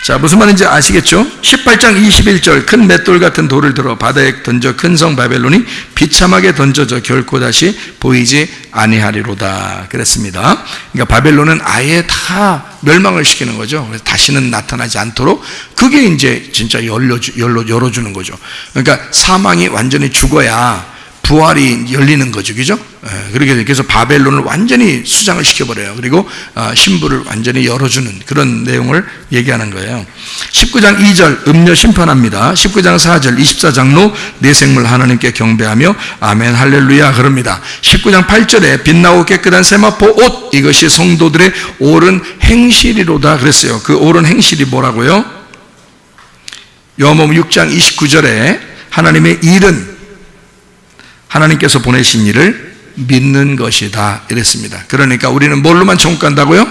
자, 무슨 말인지 아시겠죠? 18장 21절, 큰 맷돌 같은 돌을 들어 바다에 던져 큰 성 바벨론이 비참하게 던져져 결코 다시 보이지 아니하리로다 그랬습니다. 그러니까 바벨론은 아예 다 멸망을 시키는 거죠. 그래서 다시는 나타나지 않도록, 그게 이제 진짜 열어주는 거죠. 그러니까 사망이 완전히 죽어야 부활이 열리는 거죠. 그죠? 그래서 바벨론을 완전히 수장을 시켜버려요. 그리고 신부를 완전히 열어주는 그런 내용을 얘기하는 거예요. 19장 2절 음녀 심판합니다. 19장 4절 24장로 내생물 하나님께 경배하며 아멘 할렐루야 그럽니다. 19장 8절에 빛나고 깨끗한 세마포 옷, 이것이 성도들의 옳은 행실이로다 그랬어요. 그 옳은 행실이 뭐라고요? 요한복음 6장 29절에 하나님의 일은 하나님께서 보내신 일을 믿는 것이다 이랬습니다. 그러니까 우리는 뭘로만 천국 간다고요?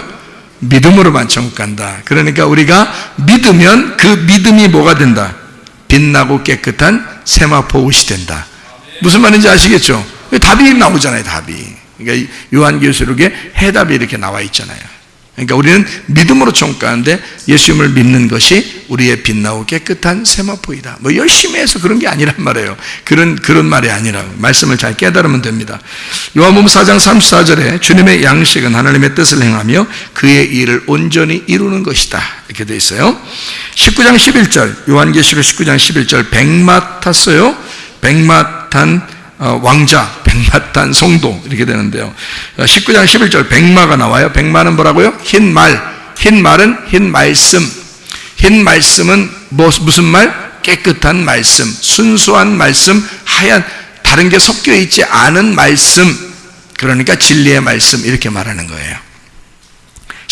믿음으로만 천국 간다. 그러니까 우리가 믿으면 그 믿음이 뭐가 된다? 빛나고 깨끗한 세마포 옷이 된다. 무슨 말인지 아시겠죠? 답이 나오잖아요. 답이. 그러니까 요한계시록에 해답이 이렇게 나와 있잖아요. 그러니까 우리는 믿음으로 천국 가는데 예수님을 믿는 것이 우리의 빛나고 깨끗한 세마포이다. 뭐 열심히 해서 그런 게 아니란 말이에요. 그런 말이 아니라고. 말씀을 잘 깨달으면 됩니다. 요한복음 4장 34절에 주님의 양식은 하나님의 뜻을 행하며 그의 일을 온전히 이루는 것이다 이렇게 되어 있어요. 19장 11절 요한계시록 19장 11절 백마 탔어요. 백마 탄 왕자, 백마탄 성도 이렇게 되는데요. 19장 11절 백마가 나와요. 백마는 뭐라고요? 흰 말. 흰 말은 흰 말씀. 흰 말씀은 무슨 말? 깨끗한 말씀, 순수한 말씀, 하얀, 다른 게 섞여 있지 않은 말씀. 그러니까 진리의 말씀 이렇게 말하는 거예요.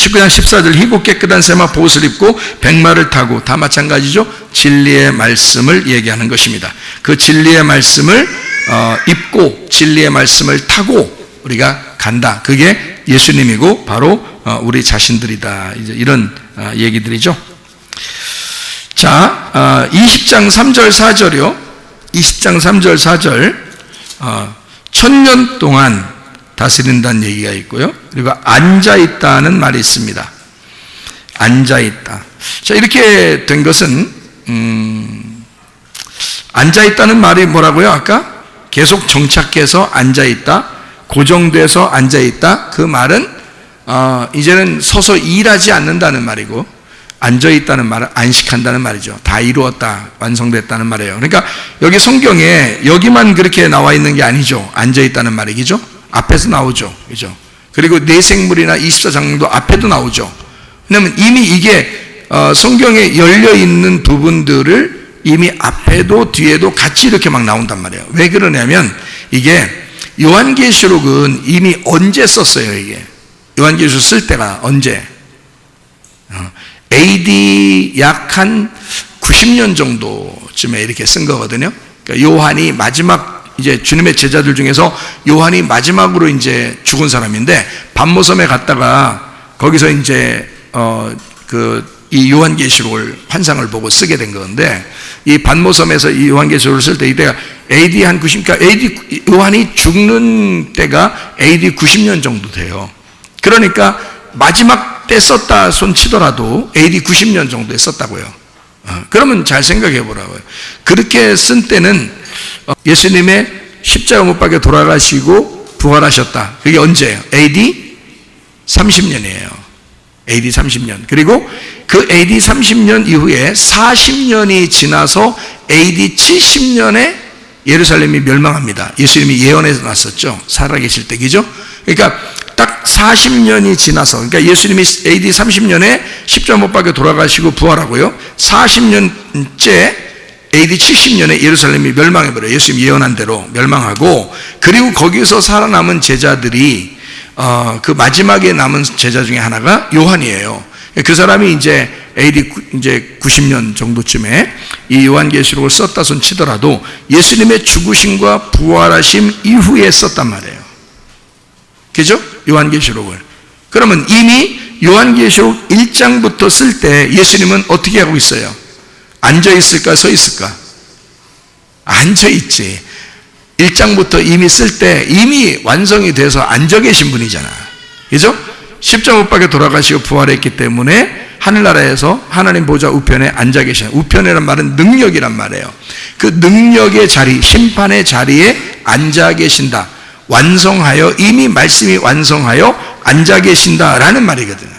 19장 14절 희고 깨끗한 세마 보옷을 입고 백마를 타고, 다 마찬가지죠. 진리의 말씀을 얘기하는 것입니다. 그 진리의 말씀을 입고 진리의 말씀을 타고 우리가 간다. 그게 예수님이고 바로 우리 자신들이다. 이제 이런 얘기들이죠. 자, 20장 3절 4절이요. 20장 3절 4절 1000년 동안 다스린다는 얘기가 있고요. 그리고 앉아있다는 말이 있습니다. 앉아있다. 자, 이렇게 된 것은 앉아있다는 말이 뭐라고요? 아까 계속 정착해서 앉아있다, 고정돼서 앉아있다. 그 말은 이제는 서서 일하지 않는다는 말이고, 앉아있다는 말은 안식한다는 말이죠. 다 이루었다, 완성됐다는 말이에요. 그러니까 여기 성경에 여기만 그렇게 나와 있는 게 아니죠. 앉아있다는 말이죠. 앞에서 나오죠. 그죠? 그리고 내생물이나 24장도 앞에도 나오죠. 왜냐하면 이미 이게 성경에 열려있는 부분들을 이미 앞에도 뒤에도 같이 이렇게 막 나온단 말이에요. 왜 그러냐면 이게 요한계시록은 이미 언제 썼어요. 이게 요한계시록 쓸 때가 언제? AD 약 한 90년 정도쯤에 이렇게 쓴 거거든요. 그러니까 요한이 마지막, 이제 주님의 제자들 중에서 요한이 마지막으로 이제 죽은 사람인데, 반모섬에 갔다가 거기서 이제 이 요한계시록을 환상을 보고 쓰게 된 건데, 이 반모섬에서 이 요한계시록을 쓸 때 이때가 AD 한 90, 그러니까 AD 요한이 죽는 때가 AD 90년 정도 돼요. 그러니까 마지막 때 썼다 손 치더라도 AD 90년 정도에 썼다고요. 그러면 잘 생각해 보라고요. 그렇게 쓴 때는 예수님의 십자가 못 박혀 돌아가시고 부활하셨다. 그게 언제예요? AD 30년이에요. AD 30년. 그리고 그 AD 30년 이후에 40년이 지나서 AD 70년에 예루살렘이 멸망합니다. 예수님이 예언해 놨었죠. 살아계실 때, 그죠? 그러니까 딱 40년이 지나서, 그러니까 예수님이 AD 30년에 십자가 못 박혀 돌아가시고 부활하고요. 40년째 AD 70년에 예루살렘이 멸망해버려요. 예수님 예언한 대로 멸망하고, 그리고 거기서 살아남은 제자들이 그 마지막에 남은 제자 중에 하나가 요한이에요. 그 사람이 이제 AD 이제 90년 정도쯤에 이 요한계시록을 썼다 손 치더라도 예수님의 죽으심과 부활하심 이후에 썼단 말이에요. 그죠? 요한계시록을. 그러면 이미 요한계시록 1장부터 쓸 때 예수님은 어떻게 하고 있어요? 앉아 있을까, 서 있을까? 앉아 있지. 1장부터 이미 쓸 때 이미 완성이 돼서 앉아 계신 분이잖아. 그죠? 십자가 못 박혀 돌아가시고 부활했기 때문에 하늘나라에서 하나님 보좌 우편에 앉아 계시는, 우편이란 말은 능력이란 말이에요. 그 능력의 자리, 심판의 자리에 앉아 계신다. 완성하여, 이미 말씀이 완성하여 앉아 계신다라는 말이거든요.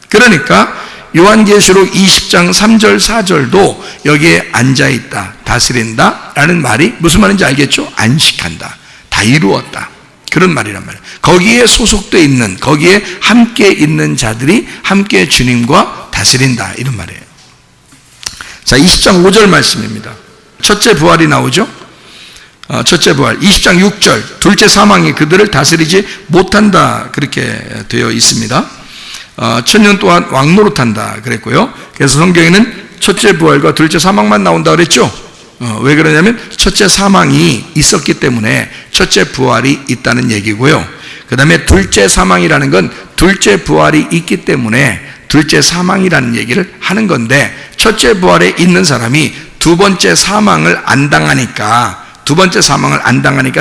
그러니까 요한계시록 20장 3절 4절도 여기에 앉아있다, 다스린다 라는 말이 무슨 말인지 알겠죠? 안식한다, 다 이루었다, 그런 말이란 말이에요. 거기에 소속되어 있는, 거기에 함께 있는 자들이 함께 주님과 다스린다, 이런 말이에요. 자, 20장 5절 말씀입니다. 첫째 부활이 나오죠. 첫째 부활. 20장 6절, 둘째 사망이 그들을 다스리지 못한다, 그렇게 되어 있습니다. 1000년 동안 왕노릇한다 그랬고요. 그래서 성경에는 첫째 부활과 둘째 사망만 나온다 그랬죠. 왜 그러냐면 첫째 사망이 있었기 때문에 첫째 부활이 있다는 얘기고요. 그 다음에 둘째 사망이라는 건 둘째 부활이 있기 때문에 둘째 사망이라는 얘기를 하는 건데, 첫째 부활에 있는 사람이 두 번째 사망을 안 당하니까,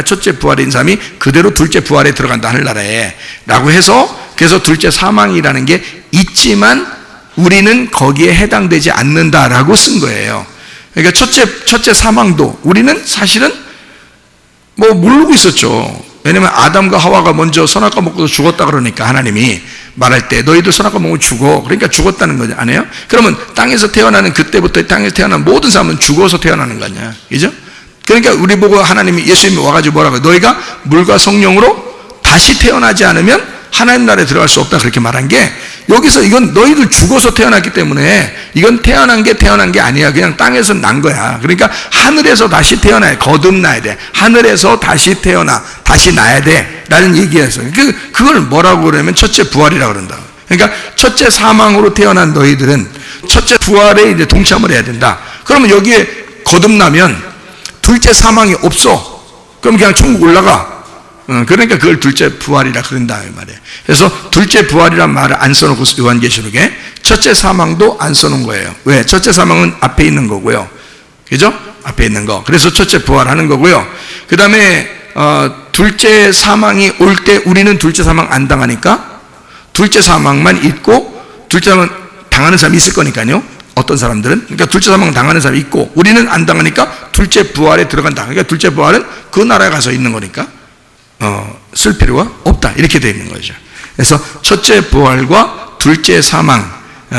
첫째 부활인 사람이 그대로 둘째 부활에 들어간다, 하늘나라에 라고 해서, 그래서 둘째 사망이라는 게 있지만 우리는 거기에 해당되지 않는다라고 쓴 거예요. 그러니까 첫째 사망도 우리는 사실은 모르고 있었죠. 왜냐면 아담과 하와가 먼저 선악과 먹고 죽었다 그러니까 하나님이 말할 때 너희들 선악과 먹으면 죽어, 그러니까 죽었다는 거지, 아니에요? 그러면 땅에서 태어나는, 그때부터 땅에서 태어난 모든 사람은 죽어서 태어나는 거 아니야, 그죠? 그러니까 우리 보고 하나님이, 예수님이 와가지고 뭐라고 해요? 너희가 물과 성령으로 다시 태어나지 않으면 하나님 나라에 들어갈 수 없다, 그렇게 말한 게, 여기서 이건 너희들 죽어서 태어났기 때문에 이건 태어난 게 아니야. 그냥 땅에서 난 거야. 그러니까 하늘에서 다시 태어나야, 거듭나야 돼. 하늘에서 다시 태어나, 다시 나야 돼 라는 얘기였어요. 그걸 뭐라고 그러면 첫째 부활이라고 그런다. 그러니까 첫째 사망으로 태어난 너희들은 첫째 부활에 이제 동참을 해야 된다. 그러면 여기에 거듭나면 둘째 사망이 없어. 그럼 그냥 천국 올라가. 그러니까 그걸 둘째 부활이라 그런다 이 말이에요. 그래서 둘째 부활이란 말을 안 써놓고 요한계시록에 첫째 사망도 안 써놓은 거예요. 왜? 첫째 사망은 앞에 있는 거고요. 그죠? 앞에 있는 거. 그래서 첫째 부활하는 거고요. 그 다음에 둘째 사망이 올 때 우리는 둘째 사망 안 당하니까 둘째 사망만 있고, 둘째 사망 당하는 사람이 있을 거니까요. 어떤 사람들은. 그러니까 둘째 사망 당하는 사람이 있고 우리는 안 당하니까 둘째 부활에 들어간다. 그러니까 둘째 부활은 그 나라에 가서 있는 거니까 쓸 필요가 없다. 이렇게 되어 있는 거죠. 그래서 첫째 부활과 둘째 사망,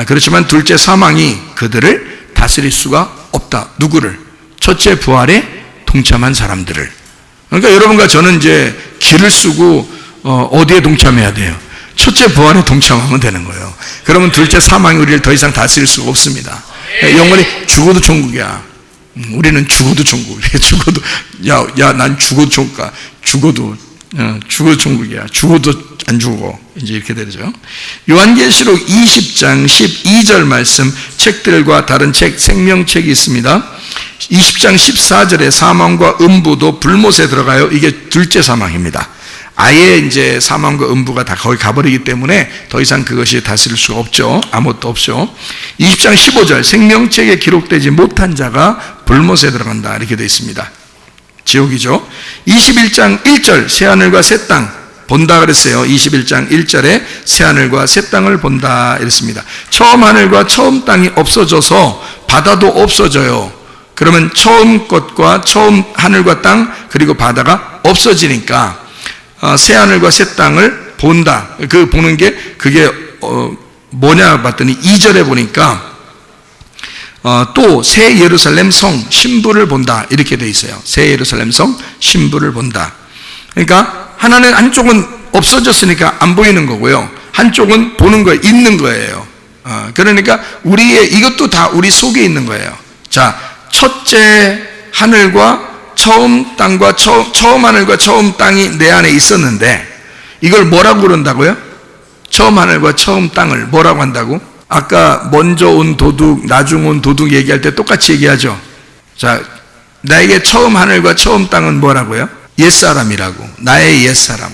그렇지만 둘째 사망이 그들을 다스릴 수가 없다. 누구를? 첫째 부활에 동참한 사람들을. 그러니까 여러분과 저는 이제 길을 쓰고 어디에 동참해야 돼요? 첫째 부활에 동참하면 되는 거예요. 그러면 둘째 사망이 우리를 더 이상 다스릴 수가 없습니다. 영원히 죽어도 천국이야. 우리는 죽어도 천국. 죽어도 난 죽어도 천국가. 죽어도 천국이야. 죽어도 안 죽어. 이제 이렇게 되죠. 요한계시록 20장 12절 말씀, 책들과 다른 책, 생명책이 있습니다. 20장 14절에 사망과 음부도 불못에 들어가요. 이게 둘째 사망입니다. 아예 이제 사망과 음부가 다 거기 가버리기 때문에 더 이상 그것이 다스릴 수가 없죠. 아무것도 없죠. 20장 15절, 생명책에 기록되지 못한 자가 불못에 들어간다. 이렇게 되어 있습니다. 지옥이죠. 21장 1절, 새하늘과 새 땅 본다 그랬어요. 21장 1절에 새하늘과 새 땅을 본다 이랬습니다. 처음 하늘과 처음 땅이 없어져서 바다도 없어져요. 그러면 처음 것과 처음 하늘과 땅 그리고 바다가 없어지니까 새하늘과 새 땅을 본다. 그 보는 게 그게 뭐냐 봤더니 2절에 보니까 또 새 예루살렘 성 신부를 본다 이렇게 돼 있어요. 새 예루살렘 성 신부를 본다. 그러니까 하나는 한쪽은 없어졌으니까 안 보이는 거고요. 한쪽은 보는 거예요. 있는 거예요. 그러니까 이것도 다 우리 속에 있는 거예요. 자, 첫째 하늘과 처음 땅과 처음 하늘과 처음 땅이 내 안에 있었는데 이걸 뭐라고 그런다고요? 처음 하늘과 처음 땅을 뭐라고 한다고? 아까 먼저 온 도둑, 나중 온 도둑 얘기할 때 똑같이 얘기하죠. 자, 나에게 처음 하늘과 처음 땅은 뭐라고요? 옛사람이라고. 나의 옛사람.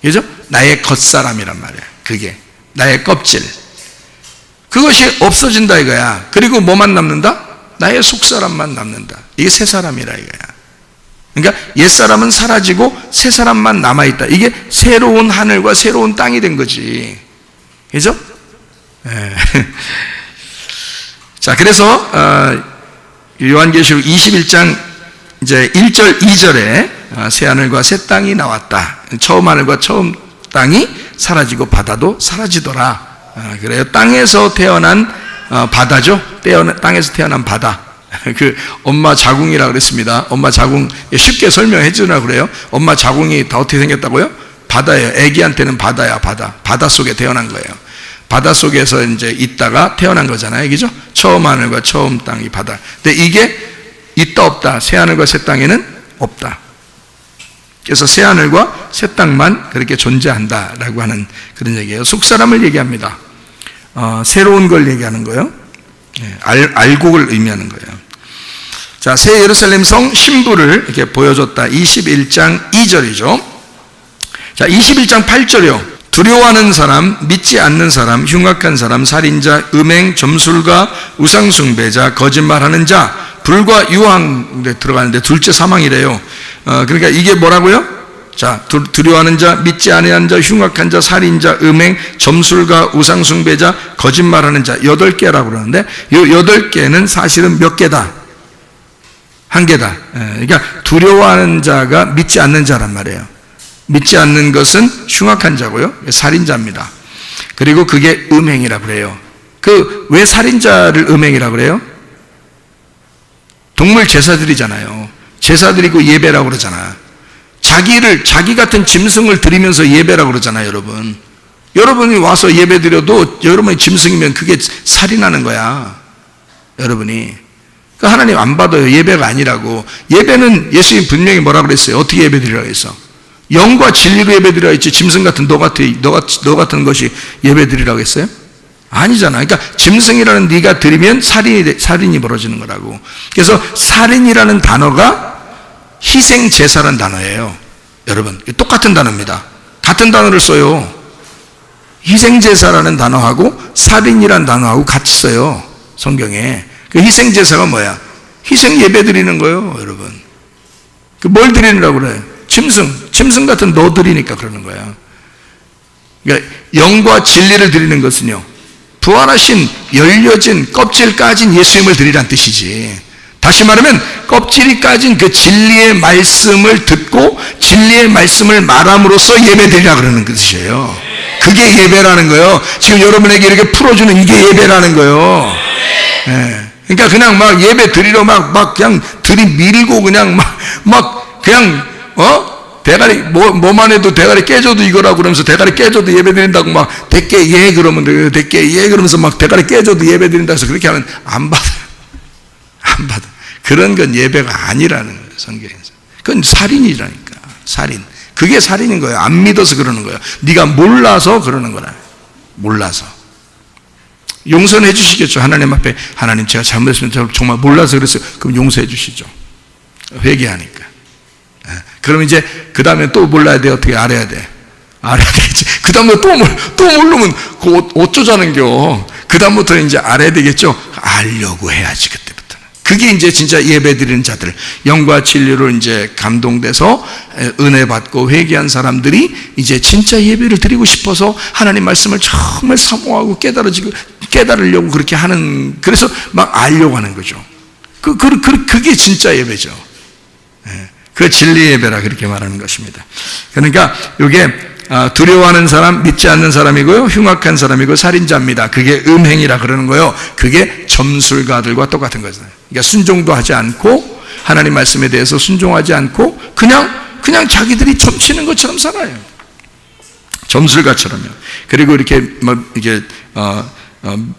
그죠? 나의 겉사람이란 말이야. 그게 나의 껍질. 그것이 없어진다 이거야. 그리고 뭐만 남는다? 나의 속사람만 남는다. 이게 새 사람이라 이거야. 그러니까 옛사람은 사라지고 새 사람만 남아있다. 이게 새로운 하늘과 새로운 땅이 된 거지. 그죠? 자, 그래서 요한계시록 21장 이제 1절 2절에 새 하늘과 새 땅이 나왔다. 처음 하늘과 처음 땅이 사라지고 바다도 사라지더라. 그래요. 땅에서 태어난 바다죠. 땅에서 태어난 바다. 그 엄마 자궁이라 그랬습니다. 엄마 자궁 쉽게 설명해 주나 그래요. 엄마 자궁이 다 어떻게 생겼다고요? 바다예요. 아기한테는 바다야, 바다. 바다 속에 태어난 거예요. 바다 속에서 이제 있다가 태어난 거잖아요. 그죠? 처음 하늘과 처음 땅이 바다. 근데 이게 있다 없다. 새 하늘과 새 땅에는 없다. 그래서 새 하늘과 새 땅만 그렇게 존재한다라고 하는 그런 얘기예요. 속사람을 얘기합니다. 새로운 걸 얘기하는 거예요. 알곡을 의미하는 거예요. 자, 새 예루살렘 성 신부를 이렇게 보여줬다. 21장 2절이죠. 자, 21장 8절이요. 두려워하는 사람, 믿지 않는 사람, 흉악한 사람, 살인자, 음행, 점술가, 우상숭배자, 거짓말하는 자, 불과 유황에 들어가는데 둘째 사망이래요. 그러니까 이게 뭐라고요? 자, 두려워하는 자, 믿지 아니하는 자, 흉악한 자, 살인자, 음행, 점술가, 우상숭배자, 거짓말하는 자 8개라고 그러는데 이 8개는 사실은 몇 개다? 한 개다. 그러니까 두려워하는 자가 믿지 않는 자란 말이에요. 믿지 않는 것은 흉악한 자고요. 살인자입니다. 그리고 그게 음행이라고 그래요. 왜 살인자를 음행이라고 그래요? 동물 제사드리잖아요. 제사드리고 예배라고 그러잖아. 자기 같은 짐승을 드리면서 예배라고 그러잖아요, 여러분. 여러분이 와서 예배 드려도 여러분이 짐승이면 그게 살인하는 거야. 여러분이. 그러니까 하나님 안 받아요. 예배가 아니라고. 예배는 예수님 분명히 뭐라고 그랬어요? 어떻게 예배 드리라고 했어? 영과 진리로 예배드리라 했지 짐승 같은 너 같은 것이 예배드리라고 했어요? 아니잖아. 그러니까 짐승이라는 네가 드리면 살인이 벌어지는 거라고. 그래서 살인이라는 단어가 희생제사라는 단어예요. 여러분, 똑같은 단어입니다. 같은 단어를 써요. 희생제사라는 단어하고 살인이라는 단어하고 같이 써요. 성경에. 그 희생제사가 뭐야? 희생 예배 드리는 거예요, 여러분. 뭘 드리느라고 그래? 짐승 같은 너 드리니까 그러는 거야. 그러니까 영과 진리를 드리는 것은요, 부활하신 열려진 껍질 까진 예수님을 드리란 뜻이지. 다시 말하면 껍질이 까진 그 진리의 말씀을 듣고 진리의 말씀을 말함으로써 예배 드리라 그러는 뜻이에요. 그게 예배라는 거예요. 지금 여러분에게 이렇게 풀어주는 이게 예배라는 거예요. 예. 그러니까 그냥 막 예배 드리러 막 그냥 들이밀고 그냥 그냥 대가리 뭐만 해도 대가리 깨져도 이거라고 그러면서 대가리 깨져도 예배 드린다고 막 대께 예 그러면 대께 예 그러면서 막 대가리 깨져도 예배 드린다 해서 그렇게 하면 안 받아. 그런 건 예배가 아니라는 거예요, 성경에서. 그건 살인이라니까. 살인. 그게 살인인 거예요. 안 믿어서 그러는 거예요. 네가 몰라서 그러는 거라. 몰라서. 용서는 해주시겠죠. 하나님 앞에 하나님 제가 잘못했으면 정말 몰라서 그랬어요. 그럼 용서해 주시죠. 회개하니까. 그러면 이제 그 다음에 또 몰라야 돼. 어떻게 알아야 돼. 알아야 되겠지. 그 다음에 또 모르면 그거 어쩌자는겨. 그 다음부터는 이제 알아야 되겠죠. 알려고 해야지 그때부터는. 그게 이제 진짜 예배 드리는 자들, 영과 진리로 이제 감동돼서 은혜 받고 회개한 사람들이 이제 진짜 예배를 드리고 싶어서 하나님 말씀을 정말 사모하고 깨달으려고 그렇게 하는, 그래서 막 알려고 하는 거죠. 그게 진짜 예배죠. 그 진리 예배라 그렇게 말하는 것입니다. 그러니까 이게 두려워하는 사람, 믿지 않는 사람이고요, 흉악한 사람이고 살인자입니다. 그게 음행이라 그러는 거예요. 그게 점술가들과 똑같은 거죠. 그러니까 순종도 하지 않고 하나님 말씀에 대해서 순종하지 않고 그냥 자기들이 점치는 것처럼 살아요. 점술가처럼요. 그리고 이렇게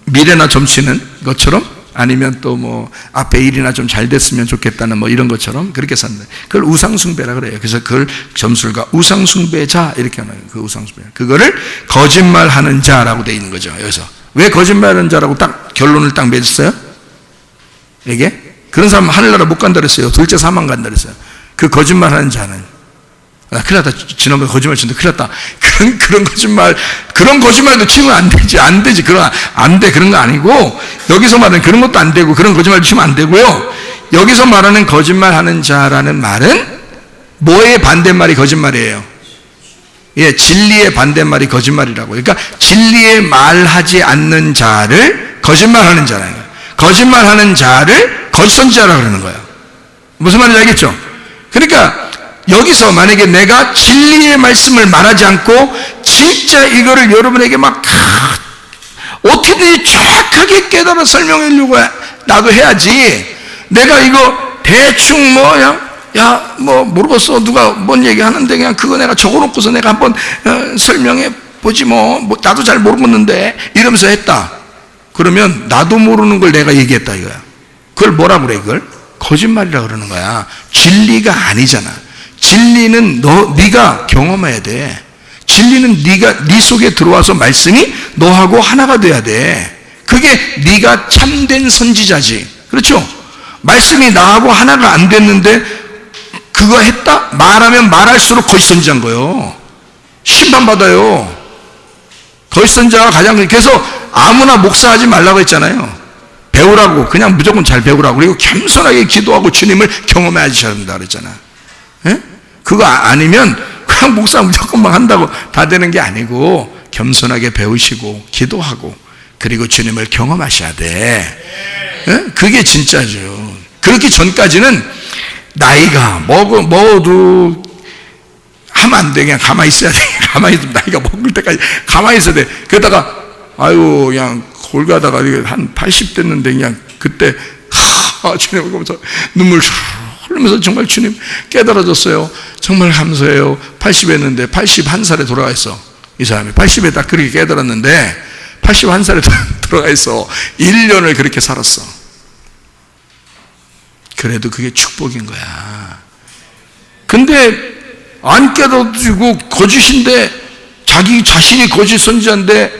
미래나 점치는 것처럼, 아니면 또 뭐 앞에 일이나 좀 잘 됐으면 좋겠다는 뭐 이런 것처럼 그렇게 산다. 그걸 우상숭배라 그래요. 그래서 그걸 점술가, 우상숭배자 이렇게 하는 거예요. 그 우상숭배. 그거를 거짓말하는 자라고 돼 있는 거죠. 여기서 왜 거짓말하는 자라고 딱 결론을 딱 맺었어요? 이게 그런 사람 하늘나라 못 간다 그랬어요. 둘째 사망 간다 그랬어요. 그 거짓말하는 자는 큰일 났다. 지난번에 거짓말 치는데 큰일 났다. 그런 거짓말도 치면 안 되지. 안 돼. 그런 거 아니고, 여기서 말하는 그런 것도 안 되고, 그런 거짓말 치면 안 되고요. 여기서 말하는 거짓말 하는 자라는 말은, 뭐의 반대말이 거짓말이에요? 예, 진리의 반대말이 거짓말이라고. 그러니까, 진리의 말하지 않는 자를 거짓말 하는 자라는 거예요. 거짓말 하는 자를 거짓선지자라고 그러는 거예요. 무슨 말인지 알겠죠? 그러니까, 여기서 만약에 내가 진리의 말씀을 말하지 않고 진짜 이거를 여러분에게 막 어떻게든 정확하게 깨달아 설명하려고 나도 해야지. 내가 이거 대충 모르겠어. 누가 뭔 얘기 하는데 그냥 그거 내가 적어놓고서 내가 한번 설명해 보지 뭐 나도 잘 모르겠는데 이러면서 했다. 그러면 나도 모르는 걸 내가 얘기했다 이거야. 그걸 뭐라 그래? 이걸 거짓말이라 그러는 거야. 진리가 아니잖아. 진리는 네가 경험해야 돼. 진리는 네 속에 들어와서 말씀이 너하고 하나가 돼야 돼. 그게 네가 참된 선지자지. 그렇죠? 말씀이 나하고 하나가 안 됐는데 그거 했다? 말하면 말할수록 거짓 선지자인 거예요. 심판받아요. 거짓 선지자가 가장, 그래서 아무나 목사하지 말라고 했잖아요. 배우라고. 그냥 무조건 잘 배우라고. 그리고 겸손하게 기도하고 주님을 경험하셔야 된다 그랬잖아. 예? 그거 아니면 그냥 목사 무조건 막 한다고 다 되는 게 아니고 겸손하게 배우시고 기도하고 그리고 주님을 경험하셔야 돼. 예? 그게 진짜죠. 그렇기 전까지는 나이가 먹어도 하면 안 돼. 그냥 가만히 있어야 돼. 가만히 있으면 나이가 먹을 때까지 가만히 있어야 돼. 그러다가 아유 그냥 골가다가 한 80 됐는데 그냥 그때 주님을 보면서 눈물 흘리면서 정말 주님 깨달아졌어요. 정말 감사해요. 80 했는데 81살에 돌아가 있어. 이 사람이 80에 딱 그렇게 깨달았는데 81살에 들어가 있어. 1년을 그렇게 살았어. 그래도 그게 축복인 거야. 근데 안 깨닫고 거짓인데, 자기 자신이 거짓 선지자인데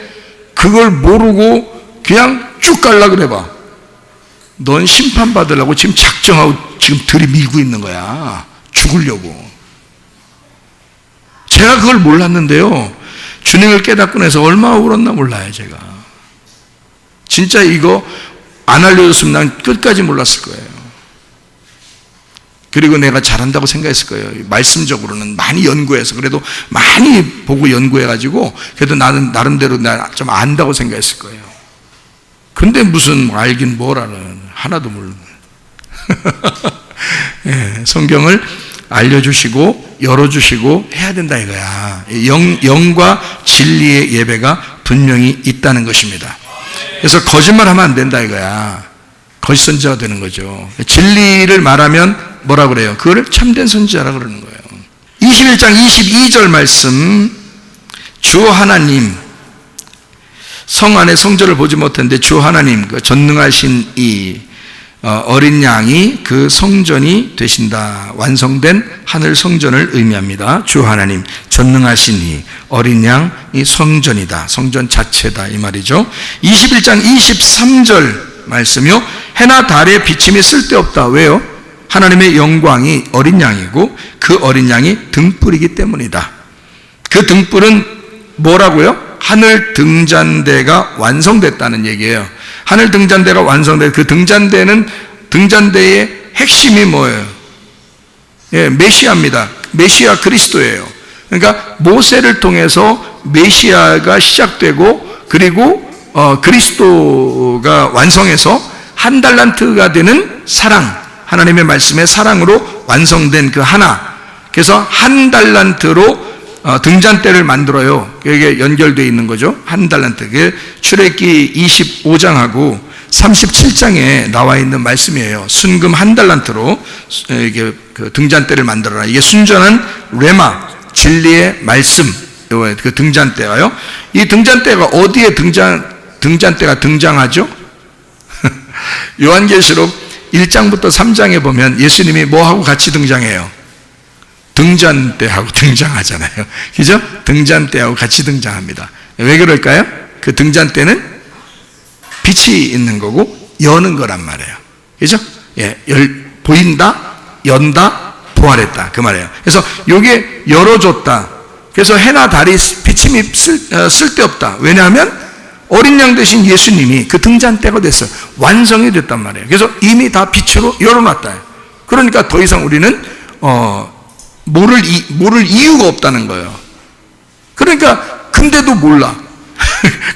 그걸 모르고 그냥 쭉 갈라 그래 봐. 넌 심판받으려고 지금 작정하고 지금 들이밀고 있는 거야. 죽으려고. 제가 그걸 몰랐는데요, 주님을 깨닫고 나서 얼마나 울었나 몰라요. 제가 진짜 이거 안 알려줬으면 난 끝까지 몰랐을 거예요. 그리고 내가 잘한다고 생각했을 거예요. 말씀적으로는 많이 연구해서, 그래도 많이 보고 연구해가지고 그래도 나는 나름대로 나 좀 안다고 생각했을 거예요. 근데 무슨 알긴 뭘 알아. 하나도 모르는. 예, 성경을 알려주시고 열어주시고 해야 된다 이거야. 영과 진리의 예배가 분명히 있다는 것입니다. 그래서 거짓말하면 안 된다 이거야. 거짓 선지자가 되는 거죠. 진리를 말하면 뭐라 그래요? 그거를 참된 선지자라 그러는 거예요. 21장 22절 말씀, 주 하나님, 성 안에 성전을 보지 못했는데 주 하나님, 그 전능하신 이 어린 양이 그 성전이 되신다. 완성된 하늘 성전을 의미합니다. 주 하나님, 전능하신 이 어린 양이 성전이다. 성전 자체다 이 말이죠. 21장 23절 말씀이요, 해나 달의 비침이 쓸데없다. 왜요? 하나님의 영광이 어린 양이고 그 어린 양이 등불이기 때문이다. 그 등불은 뭐라고요? 하늘 등잔대가 완성됐다는 얘기예요. 하늘 등잔대가 완성된 그 등잔대의 핵심이 뭐예요? 예, 메시아입니다. 메시아 그리스도예요. 그러니까 모세를 통해서 메시아가 시작되고, 그리고 그리스도가 완성해서 한 달란트가 되는 사랑, 하나님의 말씀의 사랑으로 완성된 그 하나. 그래서 한 달란트로 등잔대를 만들어요. 이게 연결되어 있는 거죠. 한 달란트. 그게 출애굽기 25장하고 37장에 나와 있는 말씀이에요. 순금 한 달란트로 이게 그 등잔대를 만들어라. 이게 순전한 레마, 진리의 말씀, 그 등잔대가요. 이 등잔대가 어디에 등잔대가 등장하죠? 요한계시록 1장부터 3장에 보면 예수님이 뭐하고 같이 등장해요? 등잔대하고 등장하잖아요. 그죠? 등잔대하고 같이 등장합니다. 왜 그럴까요? 그 등잔대는 빛이 있는 거고 여는 거란 말이에요. 그죠? 예, 보인다, 연다, 부활했다. 그 말이에요. 그래서 이게 열어줬다. 그래서 해나 달이 비침이 쓸데없다. 왜냐하면 어린 양 되신 예수님이 그 등잔대가 됐어요. 완성이 됐단 말이에요. 그래서 이미 다 빛으로 열어놨다. 그러니까 더 이상 우리는 모를 이유가 없다는 거예요. 그러니까 근데도 몰라.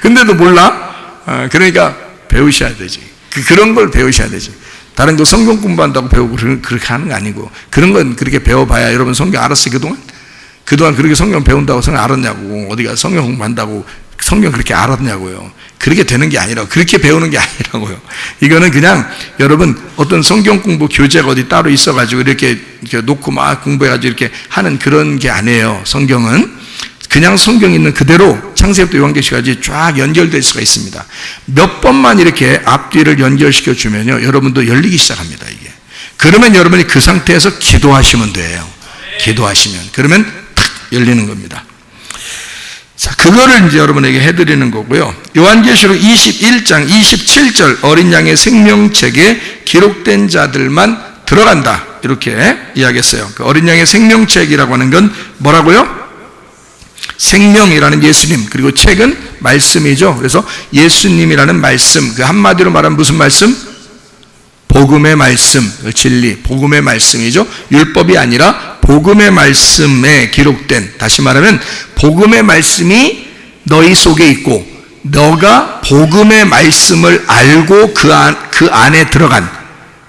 근데도 몰라. 그러니까 배우셔야 되지. 그런 걸 배우셔야 되지. 다른 거 성경 공부한다고 배우고 그렇게 하는 거 아니고, 그런 건 그렇게 배워봐야 여러분 성경 알았어요 그동안? 그동안 그렇게 성경 배운다고 성경 알았냐고, 어디가 성경 공부한다고 성경 그렇게 알았냐고요. 그렇게 되는 게 아니라, 그렇게 배우는 게 아니라고요. 이거는 그냥 여러분 어떤 성경 공부 교재가 어디 따로 있어가지고 이렇게 놓고 막 공부해가지고 이렇게 하는 그런 게 아니에요. 성경은 그냥 성경 있는 그대로 창세기부터 요한계시까지 쫙 연결될 수가 있습니다. 몇 번만 이렇게 앞뒤를 연결시켜 주면요, 여러분도 열리기 시작합니다. 이게. 그러면 여러분이 그 상태에서 기도하시면 돼요. 기도하시면 그러면 탁 열리는 겁니다. 자, 그거를 이제 여러분에게 해드리는 거고요. 요한계시록 21장 27절, 어린 양의 생명책에 기록된 자들만 들어간다. 이렇게 이야기했어요. 그 어린 양의 생명책이라고 하는 건 뭐라고요? 생명이라는 예수님, 그리고 책은 말씀이죠. 그래서 예수님이라는 말씀, 그 한마디로 말하면 무슨 말씀? 복음의 말씀, 진리, 복음의 말씀이죠. 율법이 아니라 복음의 말씀에 기록된, 다시 말하면 복음의 말씀이 너희 속에 있고 너가 복음의 말씀을 알고 그 안에 들어간,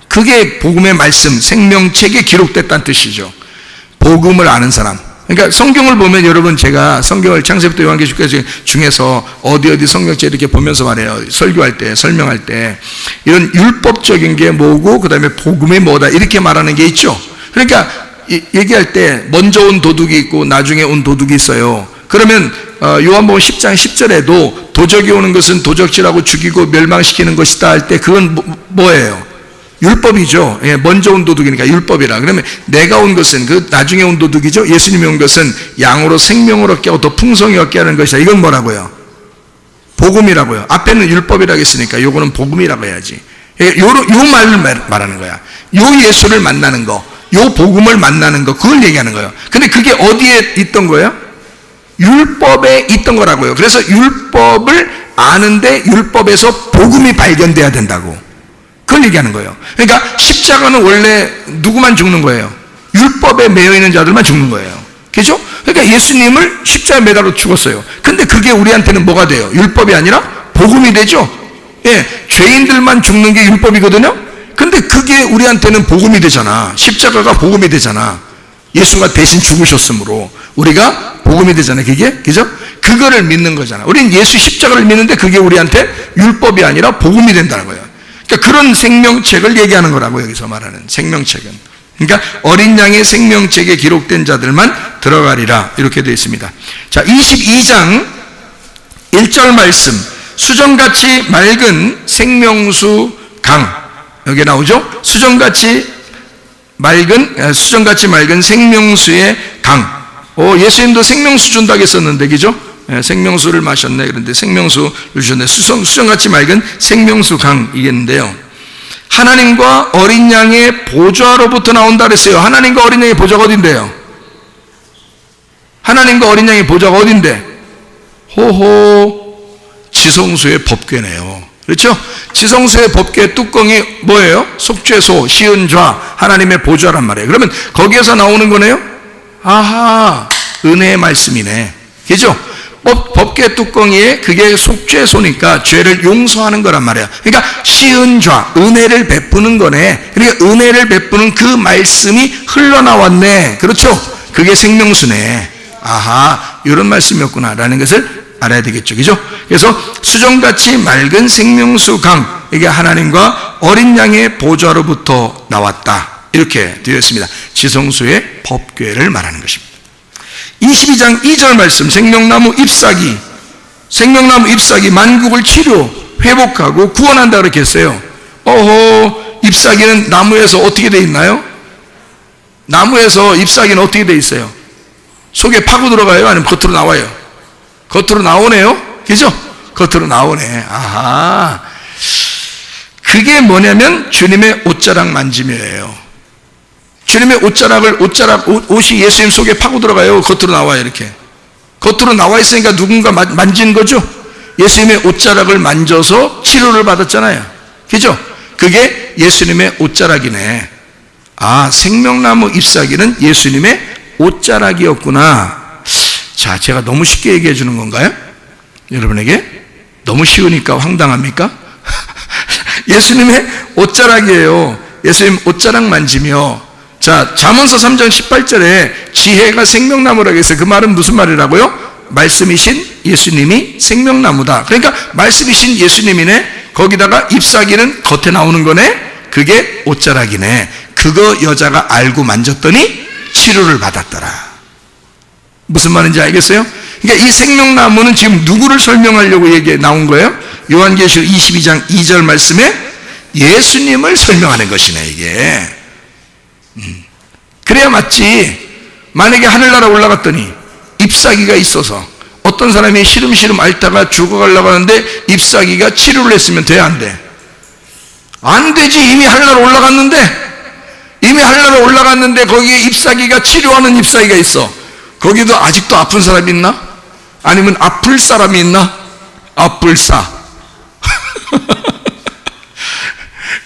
그게 복음의 말씀, 생명책에 기록됐다는 뜻이죠. 복음을 아는 사람. 그러니까 성경을 보면 여러분, 제가 성경을 창세기부터 요한계시록까지 중에서 어디 성경책 이렇게 보면서 말해요. 설교할 때, 설명할 때 이런 율법적인 게 뭐고 그 다음에 복음이 뭐다 이렇게 말하는 게 있죠. 그러니까 얘기할 때 먼저 온 도둑이 있고 나중에 온 도둑이 있어요. 그러면 요한복음 10장 10절에도 도적이 오는 것은 도적질하고 죽이고 멸망시키는 것이다 할 때 그건 뭐예요? 율법이죠. 예, 먼저 온 도둑이니까 율법이라. 그러면 내가 온 것은 그 나중에 온 도둑이죠. 예수님이 온 것은 양으로 생명을 얻게 하고 더 풍성히 얻게 하는 것이다. 이건 뭐라고요? 복음이라고요. 앞에는 율법이라고 했으니까 요거는 복음이라고 해야지. 요 말을 말하는 거야. 요 예수를 만나는 거, 요 복음을 만나는 거, 그걸 얘기하는 거예요. 근데 그게 어디에 있던 거예요? 율법에 있던 거라고요. 그래서 율법을 아는데 율법에서 복음이 발견돼야 된다고. 그걸 얘기하는 거예요. 그러니까 십자가는 원래 누구만 죽는 거예요? 율법에 매여 있는 자들만 죽는 거예요. 그죠? 그러니까 예수님을 십자가에 매달아 죽었어요. 근데 그게 우리한테는 뭐가 돼요? 율법이 아니라 복음이 되죠? 예, 죄인들만 죽는 게 율법이거든요? 근데 그게 우리한테는 복음이 되잖아. 십자가가 복음이 되잖아. 예수가 대신 죽으셨으므로 우리가 복음이 되잖아요. 그게? 그죠? 그거를 믿는 거잖아. 우리는 예수 십자가를 믿는데 그게 우리한테 율법이 아니라 복음이 된다는 거예요. 그러니까 그런 생명책을 얘기하는 거라고 여기서 말하는 생명책은. 그러니까 어린 양의 생명책에 기록된 자들만 들어가리라 이렇게 되어 있습니다. 자, 22장 1절 말씀. 수정같이 맑은 생명수 강. 여기 나오죠? 수정같이 맑은 생명수의 강. 예수님도 생명수 준다고 했었는데, 그죠? 생명수를 마셨네. 그런데 생명수를 주셨네. 수정같이 맑은 생명수 강이겠는데요. 하나님과 어린 양의 보좌로부터 나온다 그랬어요. 하나님과 어린 양의 보좌가 어딘데요? 하나님과 어린 양의 보좌가 어딘데? 지성소의 법궤네요. 그렇죠? 지성소의 법궤 뚜껑이 뭐예요? 속죄소, 시은좌, 하나님의 보좌란 말이에요. 그러면 거기에서 나오는 거네요? 아하, 은혜의 말씀이네. 그죠? 법궤 뚜껑이에 그게 속죄소니까 죄를 용서하는 거란 말이에요. 그러니까 시은좌, 은혜를 베푸는 거네. 그러니까 은혜를 베푸는 그 말씀이 흘러나왔네. 그렇죠? 그게 생명수네. 아하, 이런 말씀이었구나라는 것을 알아야 되겠죠. 그죠? 그래서 수정같이 맑은 생명수 강, 이게 하나님과 어린 양의 보좌로부터 나왔다. 이렇게 되어 있습니다. 지성소의 법궤를 말하는 것입니다. 22장 2절 말씀. 생명나무 잎사귀 만국을 치료, 회복하고 구원한다 그렇게 했어요. 잎사귀는 나무에서 어떻게 되어 있나요? 나무에서 잎사귀는 어떻게 되어 있어요? 속에 파고 들어가요? 아니면 겉으로 나와요? 겉으로 나오네요? 그죠? 겉으로 나오네. 아하. 그게 뭐냐면 주님의 옷자락 만짐이에요. 주님의 옷이 예수님 속에 파고 들어가요? 겉으로 나와요? 이렇게. 겉으로 나와 있으니까 누군가 만진 거죠? 예수님의 옷자락을 만져서 치료를 받았잖아요. 그죠? 그게 예수님의 옷자락이네. 아, 생명나무 잎사귀는 예수님의 옷자락이었구나. 자, 제가 너무 쉽게 얘기해 주는 건가요? 여러분에게? 너무 쉬우니까 황당합니까? 예수님의 옷자락이에요. 예수님 옷자락 만지며. 자, 잠언서 3장 18절에 지혜가 생명나무라고 해서 그 말은 무슨 말이라고요? 말씀이신 예수님이 생명나무다. 그러니까 말씀이신 예수님이네. 거기다가 잎사귀는 겉에 나오는 거네. 그게 옷자락이네. 그거 여자가 알고 만졌더니 치료를 받았더라. 무슨 말인지 알겠어요? 그러니까 이 생명나무는 지금 누구를 설명하려고 얘기 나온 거예요? 요한계시록 22장 2절 말씀에 예수님을 설명하는 것이네, 이게. 그래야 맞지. 만약에 하늘나라 올라갔더니 잎사귀가 있어서 어떤 사람이 시름시름 앓다가 죽어가려고 하는데 잎사귀가 치료를 했으면 돼, 안 돼? 안 되지. 이미 하늘나라 올라갔는데 거기에 잎사귀가 치료하는 잎사귀가 있어. 거기도 아직도 아픈 사람이 있나? 아니면 아플 사람이 있나? 아플사.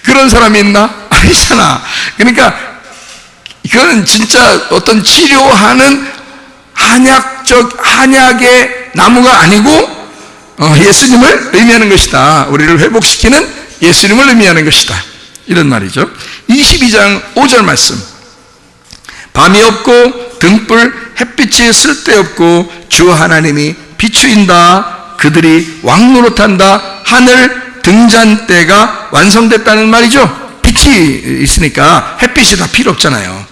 그런 사람이 있나? 아니잖아. 그러니까 이거는 진짜 어떤 치료하는 한약의 나무가 아니고 예수님을 의미하는 것이다. 우리를 회복시키는 예수님을 의미하는 것이다. 이런 말이죠. 22장 5절 말씀. 밤이 없고 등불 햇빛이 쓸데없고 주 하나님이 비추인다. 그들이 왕노릇한다. 하늘 등잔대가 완성됐다는 말이죠. 빛이 있으니까 햇빛이 다 필요 없잖아요.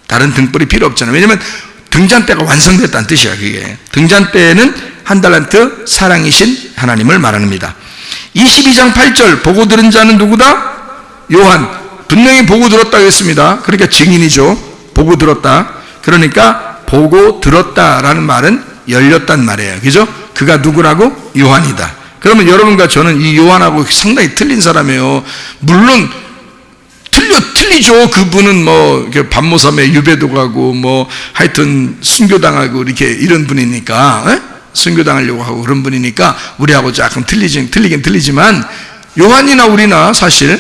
다른 등불이 필요 없잖아요. 왜냐하면 등잔대가 완성됐다는 뜻이야. 그게 등잔대는 한 달란트 사랑이신 하나님을 말합니다. 22장 8절 보고 들은 자는 누구다? 요한. 분명히 보고 들었다고 했습니다. 그러니까 증인이죠. 보고 들었다. 그러니까 보고 들었다라는 말은 열렸단 말이에요. 그죠? 그가 누구라고? 요한이다. 그러면 여러분과 저는 이 요한하고 상당히 틀린 사람이에요. 물론 틀리죠. 그분은 뭐 반모섬에 유배도 가고 뭐 하여튼 순교당하고 이렇게 이런 분이니까, 에? 순교당하려고 하고 그런 분이니까 우리하고 조금 틀리긴 틀리지만, 요한이나 우리나 사실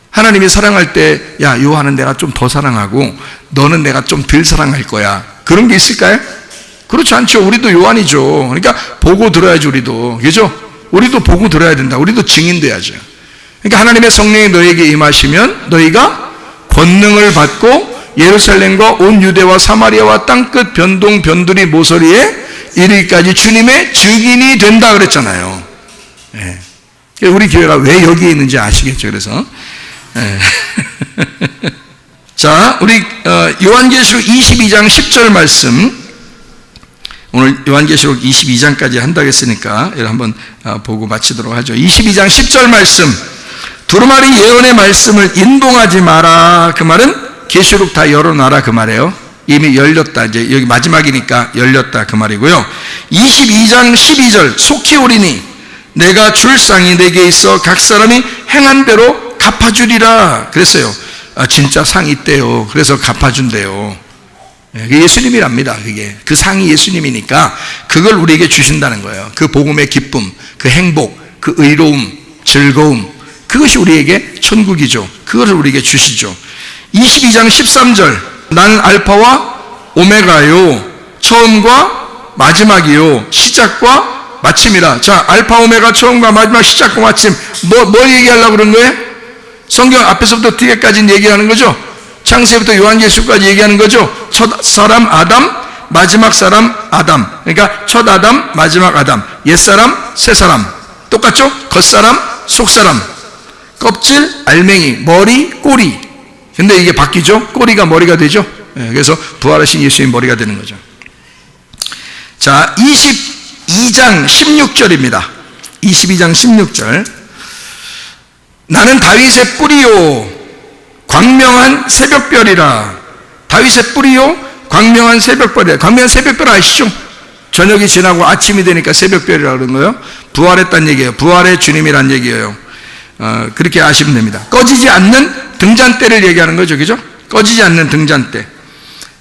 하나님이 사랑할 때, 야, 요한은 내가 좀 더 사랑하고 너는 내가 좀 덜 사랑할 거야, 그런 게 있을까요? 그렇지 않죠. 우리도 요한이죠. 그러니까 보고 들어야지. 우리도, 그죠? 우리도 보고 들어야 된다. 우리도 증인돼야죠. 그러니까 하나님의 성령이 너에게 임하시면 너희가 권능을 받고 예루살렘과 온 유대와 사마리아와 땅끝 변동 변두리 모서리에 이르기까지 주님의 증인이 된다 그랬잖아요. 예. 우리 교회가 왜 여기에 있는지 아시겠죠? 그래서 자, 우리 요한계시록 22장 10절 말씀, 오늘 요한계시록 22장까지 한다고 했으니까 한번 보고 마치도록 하죠. 22장 10절 말씀, 두루마리 예언의 말씀을 인동하지 마라. 그 말은 계시록 다 열어놔라 그 말이에요. 이미 열렸다. 이제 여기 마지막이니까 열렸다 그 말이고요. 22장 12절, 속히 오리니 내가 줄 쌍이 내게 있어 각 사람이 행한 대로 갚아주리라 그랬어요. 진짜 상이 있대요. 그래서 갚아준대요. 그게 예수님이랍니다. 그게 그 상이 예수님이니까 그걸 우리에게 주신다는 거예요. 그 복음의 기쁨, 그 행복, 그 의로움, 즐거움, 그것이 우리에게 천국이죠. 그것을 우리에게 주시죠. 22장 13절, 나는 알파와 오메가요, 처음과 마지막이요, 시작과 마침이라. 자, 알파 오메가, 처음과 마지막, 시작과 마침, 뭐 얘기하려고 그런 거예요? 성경 앞에서부터 뒤에까지는 얘기하는 거죠. 창세부터 요한계시록까지 얘기하는 거죠. 첫 사람 아담, 마지막 사람 아담. 그러니까 첫 아담, 마지막 아담, 옛사람, 새사람. 똑같죠? 겉사람, 속사람, 껍질, 알맹이, 머리, 꼬리. 근데 이게 바뀌죠? 꼬리가 머리가 되죠? 그래서 부활하신 예수의 머리가 되는 거죠. 자, 22장 16절입니다. 22장 16절. 나는 다윗의 뿌리요 광명한 새벽별이라. 다윗의 뿌리요 광명한 새벽별이라. 광명한 새벽별 아시죠? 저녁이 지나고 아침이 되니까 새벽별이라 그런 거예요. 부활했다는 얘기예요. 부활의 주님이란 얘기예요. 그렇게 아시면 됩니다. 꺼지지 않는 등잔대를 얘기하는 거죠. 그죠? 꺼지지 않는 등잔대.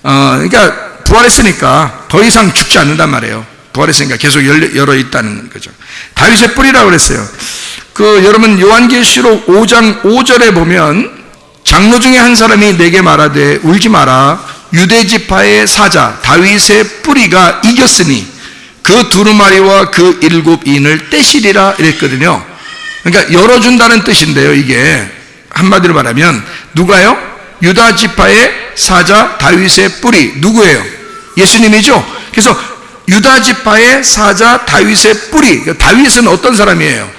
그러니까 부활했으니까 더 이상 죽지 않는단 말이에요. 부활했으니까 계속 열어 있다는 거죠. 다윗의 뿌리라고 그랬어요. 여러분 요한계시록 5장 5절에 보면 장로 중에 한 사람이 내게 말하되 울지 마라. 유대지파의 사자 다윗의 뿌리가 이겼으니 그 두루마리와 그 7인을 떼시리라 이랬거든요. 그러니까 열어준다는 뜻인데요. 이게 한마디로 말하면 누가요? 유다지파의 사자 다윗의 뿌리. 누구예요? 예수님이죠. 그래서 유다지파의 사자 다윗의 뿌리. 다윗은 어떤 사람이에요?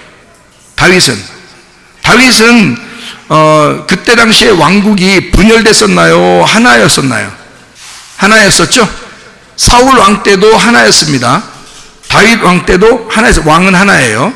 다윗은 그때 당시에 왕국이 분열됐었나요? 하나였었나요? 하나였었죠? 사울 왕 때도 하나였습니다. 다윗 왕 때도 하나였어요. 왕은 하나예요.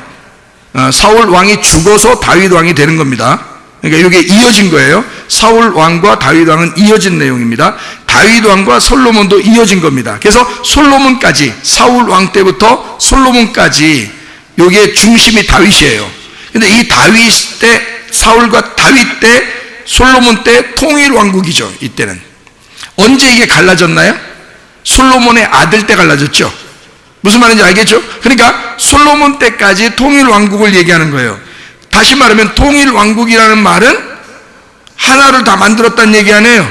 사울 왕이 죽어서 다윗 왕이 되는 겁니다. 그러니까 이게 이어진 거예요. 사울 왕과 다윗 왕은 이어진 내용입니다. 다윗 왕과 솔로몬도 이어진 겁니다. 그래서 솔로몬까지, 사울 왕 때부터 솔로몬까지 이게 중심이 다윗이에요. 근데 이 다윗 때, 사울과 다윗 때, 솔로몬 때 통일 왕국이죠. 이때는 언제 이게 갈라졌나요? 솔로몬의 아들 때 갈라졌죠. 무슨 말인지 알겠죠? 그러니까 솔로몬 때까지 통일 왕국을 얘기하는 거예요. 다시 말하면 통일 왕국이라는 말은 하나를 다 만들었다는 얘기 아니에요.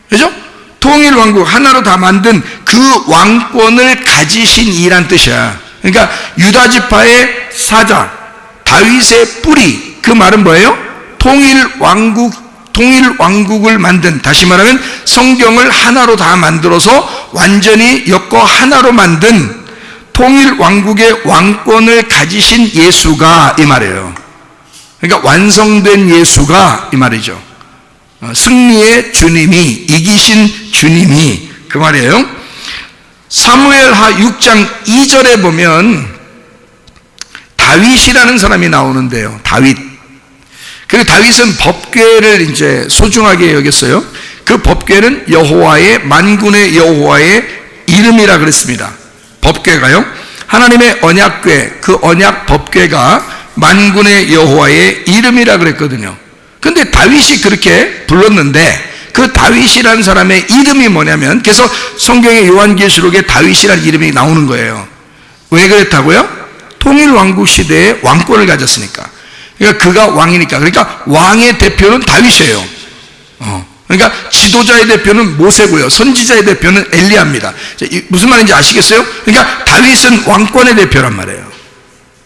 그죠? 통일 왕국, 하나로 다 만든 그 왕권을 가지신 이란 뜻이야. 그러니까 유다지파의 사자 다윗의 뿌리, 그 말은 뭐예요? 통일 왕국을 만든, 다시 말하면 성경을 하나로 다 만들어서 완전히 엮어 하나로 만든 통일 왕국의 왕권을 가지신 예수가 이 말이에요. 그러니까 완성된 예수가 이 말이죠. 승리의 주님이, 이기신 주님이 그 말이에요. 사무엘하 6장 2절에 보면 다윗이라는 사람이 나오는데요. 다윗. 그리고 다윗은 법궤를 이제 소중하게 여겼어요. 그 법궤는 여호와의, 만군의 여호와의 이름이라 그랬습니다. 법궤가요, 하나님의 언약궤, 그 언약 법궤가 만군의 여호와의 이름이라 그랬거든요. 근데 다윗이 그렇게 불렀는데, 그 다윗이라는 사람의 이름이 뭐냐면, 그래서 성경의 요한계시록에 다윗이라는 이름이 나오는 거예요. 왜 그랬다고요? 통일왕국 시대에 왕권을 가졌으니까. 그러니까 그가 왕이니까. 그러니까 왕의 대표는 다윗이에요. 그러니까 지도자의 대표는 모세고요, 선지자의 대표는 엘리야입니다. 무슨 말인지 아시겠어요? 그러니까 다윗은 왕권의 대표란 말이에요.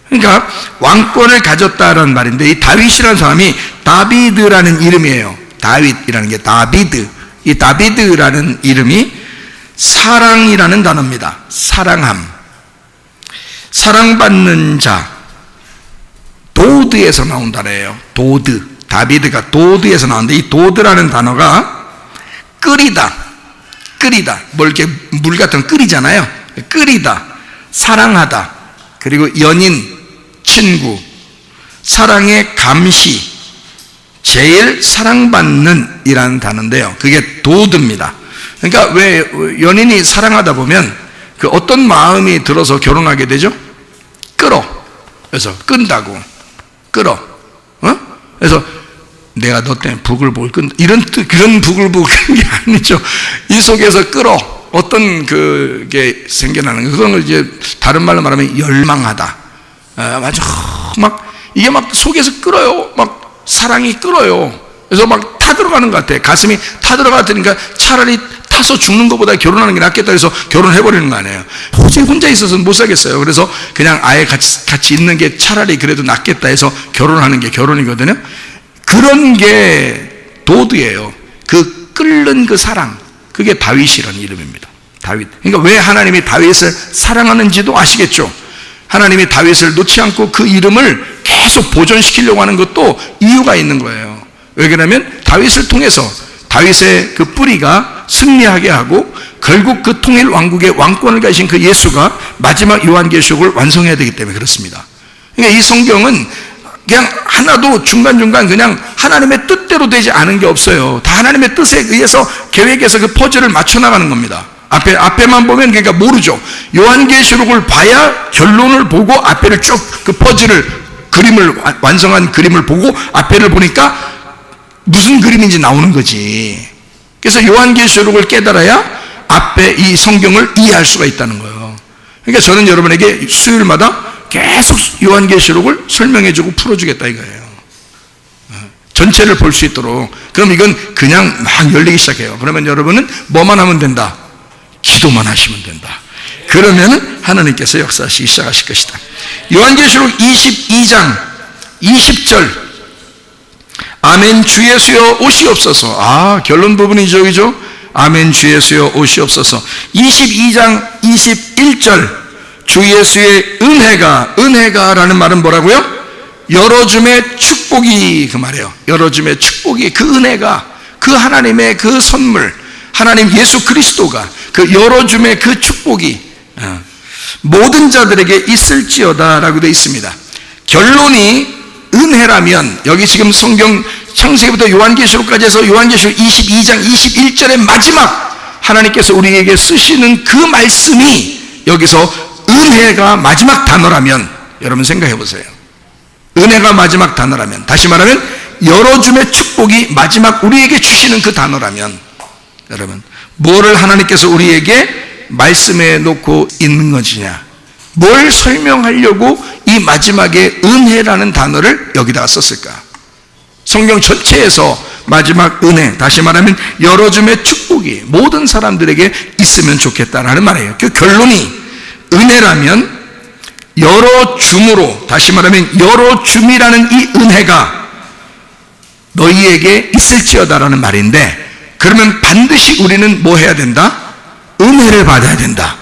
그러니까 왕권을 가졌다라는 말인데, 이 다윗이라는 사람이 다비드라는 이름이에요. 다윗이라는 게 다비드. 이 다비드라는 이름이 사랑이라는 단어입니다. 사랑함, 사랑받는 자, 도드에서 나온 단어예요. 도드. 다비드가 도드에서 나오는데, 이 도드라는 단어가 끓이다, 끓이다, 뭐 이렇게 물 같은 거 끓이잖아요. 끓이다, 사랑하다, 그리고 연인, 친구, 사랑의 감시, 제일 사랑받는 이라는 단어인데요, 그게 도드입니다. 그러니까 왜 연인이 사랑하다 보면 그 어떤 마음이 들어서 결혼하게 되죠? 끌어. 그래서 끈다고, 끌어. 그래서 내가 너 때문에 부글부글 끈다, 이런 뜻, 그런 부글부글 끈 게 아니죠. 이 속에서 끌어. 어떤 그게 생겨나는 거, 그런 걸 이제 다른 말로 말하면 열망하다. 아주 막 이게 막 속에서 끌어요. 막 사랑이 끌어요. 그래서 막 타들어가는 것 같아. 가슴이 타들어가니까 차라리 타서 죽는 것보다 결혼하는 게 낫겠다 해서 결혼해버리는 거 아니에요. 도저히 혼자 있어서는 못 살겠어요. 그래서 그냥 아예 같이 있는 게 차라리 그래도 낫겠다 해서 결혼하는 게 결혼이거든요. 그런 게 도드예요. 그 끓는 그 사랑, 그게 다윗이라는 이름입니다. 다윗. 그러니까 왜 하나님이 다윗을 사랑하는지도 아시겠죠? 하나님이 다윗을 놓지 않고 그 이름을 계속 보존시키려고 하는 것도 이유가 있는 거예요. 왜 그러냐면 다윗을 통해서 다윗의 그 뿌리가 승리하게 하고, 결국 그 통일 왕국의 왕권을 가진 그 예수가 마지막 요한계시록을 완성해야 되기 때문에 그렇습니다. 그러니까 이 성경은 그냥 하나도 중간중간 그냥 하나님의 뜻대로 되지 않은 게 없어요. 다 하나님의 뜻에 의해서 계획해서 그 퍼즐을 맞춰나가는 겁니다. 앞에만 보면 그러니까 모르죠. 요한계시록을 봐야 결론을 보고 앞에를 쭉 그 퍼즐을, 그림을, 완성한 그림을 보고 앞에를 보니까 무슨 그림인지 나오는 거지. 그래서 요한계시록을 깨달아야 앞에 이 성경을 이해할 수가 있다는 거예요. 그러니까 저는 여러분에게 수요일마다 계속 요한계시록을 설명해주고 풀어주겠다 이거예요. 전체를 볼 수 있도록. 그럼 이건 그냥 막 열리기 시작해요. 그러면 여러분은 뭐만 하면 된다? 기도만 하시면 된다. 그러면 하나님께서 역사하시기 시작하실 것이다. 요한계시록 22장 20절, 아멘 주 예수여 오시옵소서. 결론 부분이죠, 그죠? 아멘 주 예수여 오시옵소서. 22장 21절, 주 예수의 은혜가라는 말은 뭐라고요? 열어줌의 축복이, 그 말이에요. 열어줌의 축복이, 그 은혜가, 그 하나님의 그 선물, 하나님 예수 그리스도가 그 열어줌의 그 축복이 모든 자들에게 있을지어다 라고 되어 있습니다. 결론이 은혜라면, 여기 지금 성경 창세기부터 요한계시록까지 해서 요한계시록 22장 21절의 마지막 하나님께서 우리에게 쓰시는 그 말씀이 여기서 은혜가 마지막 단어라면, 여러분 생각해 보세요. 은혜가 마지막 단어라면, 다시 말하면 열어줌의 축복이 마지막 우리에게 주시는 그 단어라면, 여러분 뭐를 하나님께서 우리에게 말씀해 놓고 있는 것이냐, 뭘 설명하려고 이 마지막에 은혜라는 단어를 여기다가 썼을까? 성경 전체에서 마지막 은혜, 다시 말하면 열어줌의 축복이 모든 사람들에게 있으면 좋겠다라는 말이에요. 그 결론이 은혜라면 열어줌으로, 다시 말하면 열어줌이라는 이 은혜가 너희에게 있을지어다라는 말인데, 그러면 반드시 우리는 뭐 해야 된다? 은혜를 받아야 된다.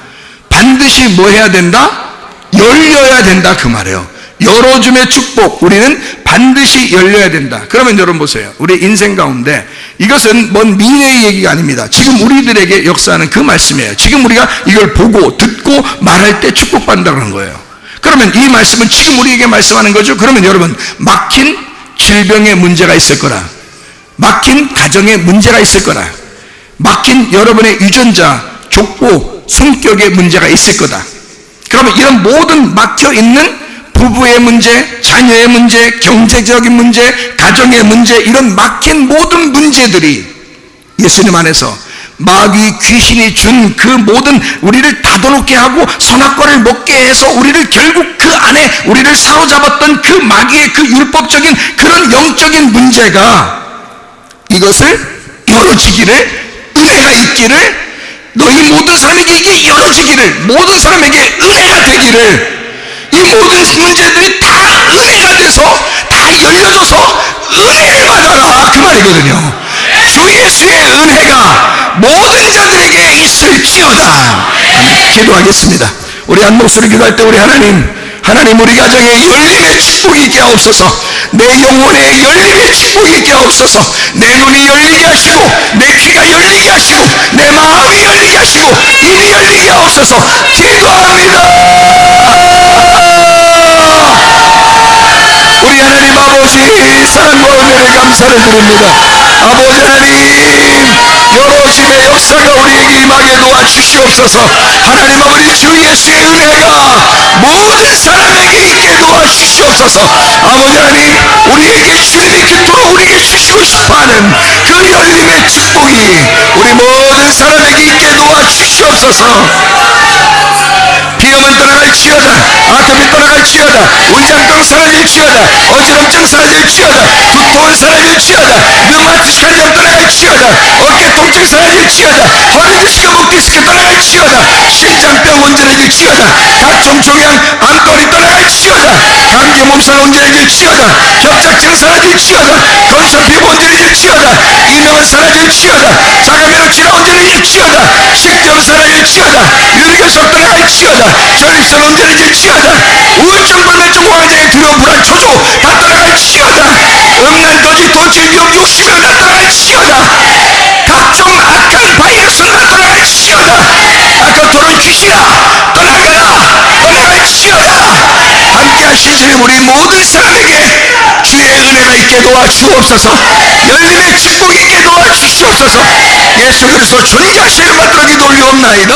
반드시 뭐 해야 된다? 열려야 된다, 그 말이에요. 열어줌의 축복, 우리는 반드시 열려야 된다. 그러면 여러분 보세요. 우리 인생 가운데 이것은 먼 미래의 얘기가 아닙니다. 지금 우리들에게 역사하는 그 말씀이에요. 지금 우리가 이걸 보고 듣고 말할 때 축복받는다는 거예요. 그러면 이 말씀은 지금 우리에게 말씀하는 거죠. 그러면 여러분, 막힌 질병에 문제가 있을 거라, 막힌 가정에 문제가 있을 거라, 막힌 여러분의 유전자, 족보, 성격에 문제가 있을 거다. 그러면 이런 모든 막혀있는 부부의 문제, 자녀의 문제, 경제적인 문제, 가정의 문제, 이런 막힌 모든 문제들이 예수님 안에서 마귀 귀신이 준 그 모든 우리를 다도놓게 하고 선악과를 먹게 해서 우리를 결국 그 안에 우리를 사로잡았던 그 마귀의 그 율법적인 그런 영적인 문제가 이것을 열어지기를, 은혜가 있기를, 너희 모든 사람에게 이게 열어지기를, 모든 사람에게 은혜가 되기를, 이 모든 문제들이 다 은혜가 돼서 다 열려져서 은혜를 받아라, 그 말이거든요. 주 예수의 은혜가 모든 자들에게 있을지어다. 기도하겠습니다. 우리 한 목소리 기도할 때 우리 하나님 우리 가정에 열림의 축복이 있게 하옵소서. 내 영혼에 열림의 축복이 있게 하옵소서. 내 눈이 열리게 하시고, 내 귀가 열리게 하시고, 내 마음이 열리게 하시고, 입이 열리게 하옵소서. 기도합니다. 우리 하나님 아버지, 사랑과 은혜를 감사를 드립니다. 아버지 하나님, 열어짐의 역사가 우리에게 임하게 도와주시옵소서. 하나님 아버지, 주 예수의 은혜가 모든 사람에게 있게 도와주시옵소서. 아버지 하나님, 우리에게 주님이 그토록 우리에게 주시고 싶어하는 그 열림의 축복이 우리 모든 사람에게 있게 도와주시옵소서. 비염은 떠나갈지어다, 아토피 떠나갈지어다, 위장병 사라질지어다, 어지럼증 사라질지어다, 두통은 사라질지어다, 류마티스 관절 떠나갈지어다, 어깨 통증 사라질지어다, 허리 디스크, 목 디스크 떠나갈지어다, 심장병 온전해질지어다, 각종 종양, 암거리 떠나갈지어다, 감기 몸살 온전해질지어다, 협착증 사라질지어다, 건선 피부 온전해질지어다, 이명은 사라질지어다, 자가면역 질환 온전해질지어다, 식도염 사라질지어다, 유리결석 떠나갈지어다, 전립선 온전해질지어다, 우울증, 불면증, 공황장애, 두려움, 불안, 초조 다 떠나갈지어다, 음란, 거짓, 돈칠, 미혹, 욕심을 다 떠나갈지어다, 각종 악한 바이러스는 다 떠나갈지어다, 아까토론 귀신아 떠나가라, 떠나갈지어다. 함께 하신 주님, 우리 모든 사람에게 주의 은혜가 있게 도와주옵소서. 열림의 축복이 있게 도와주시옵소서. 예수 그리스도 존귀하신 이름 받들어 기도 올리옵나이다.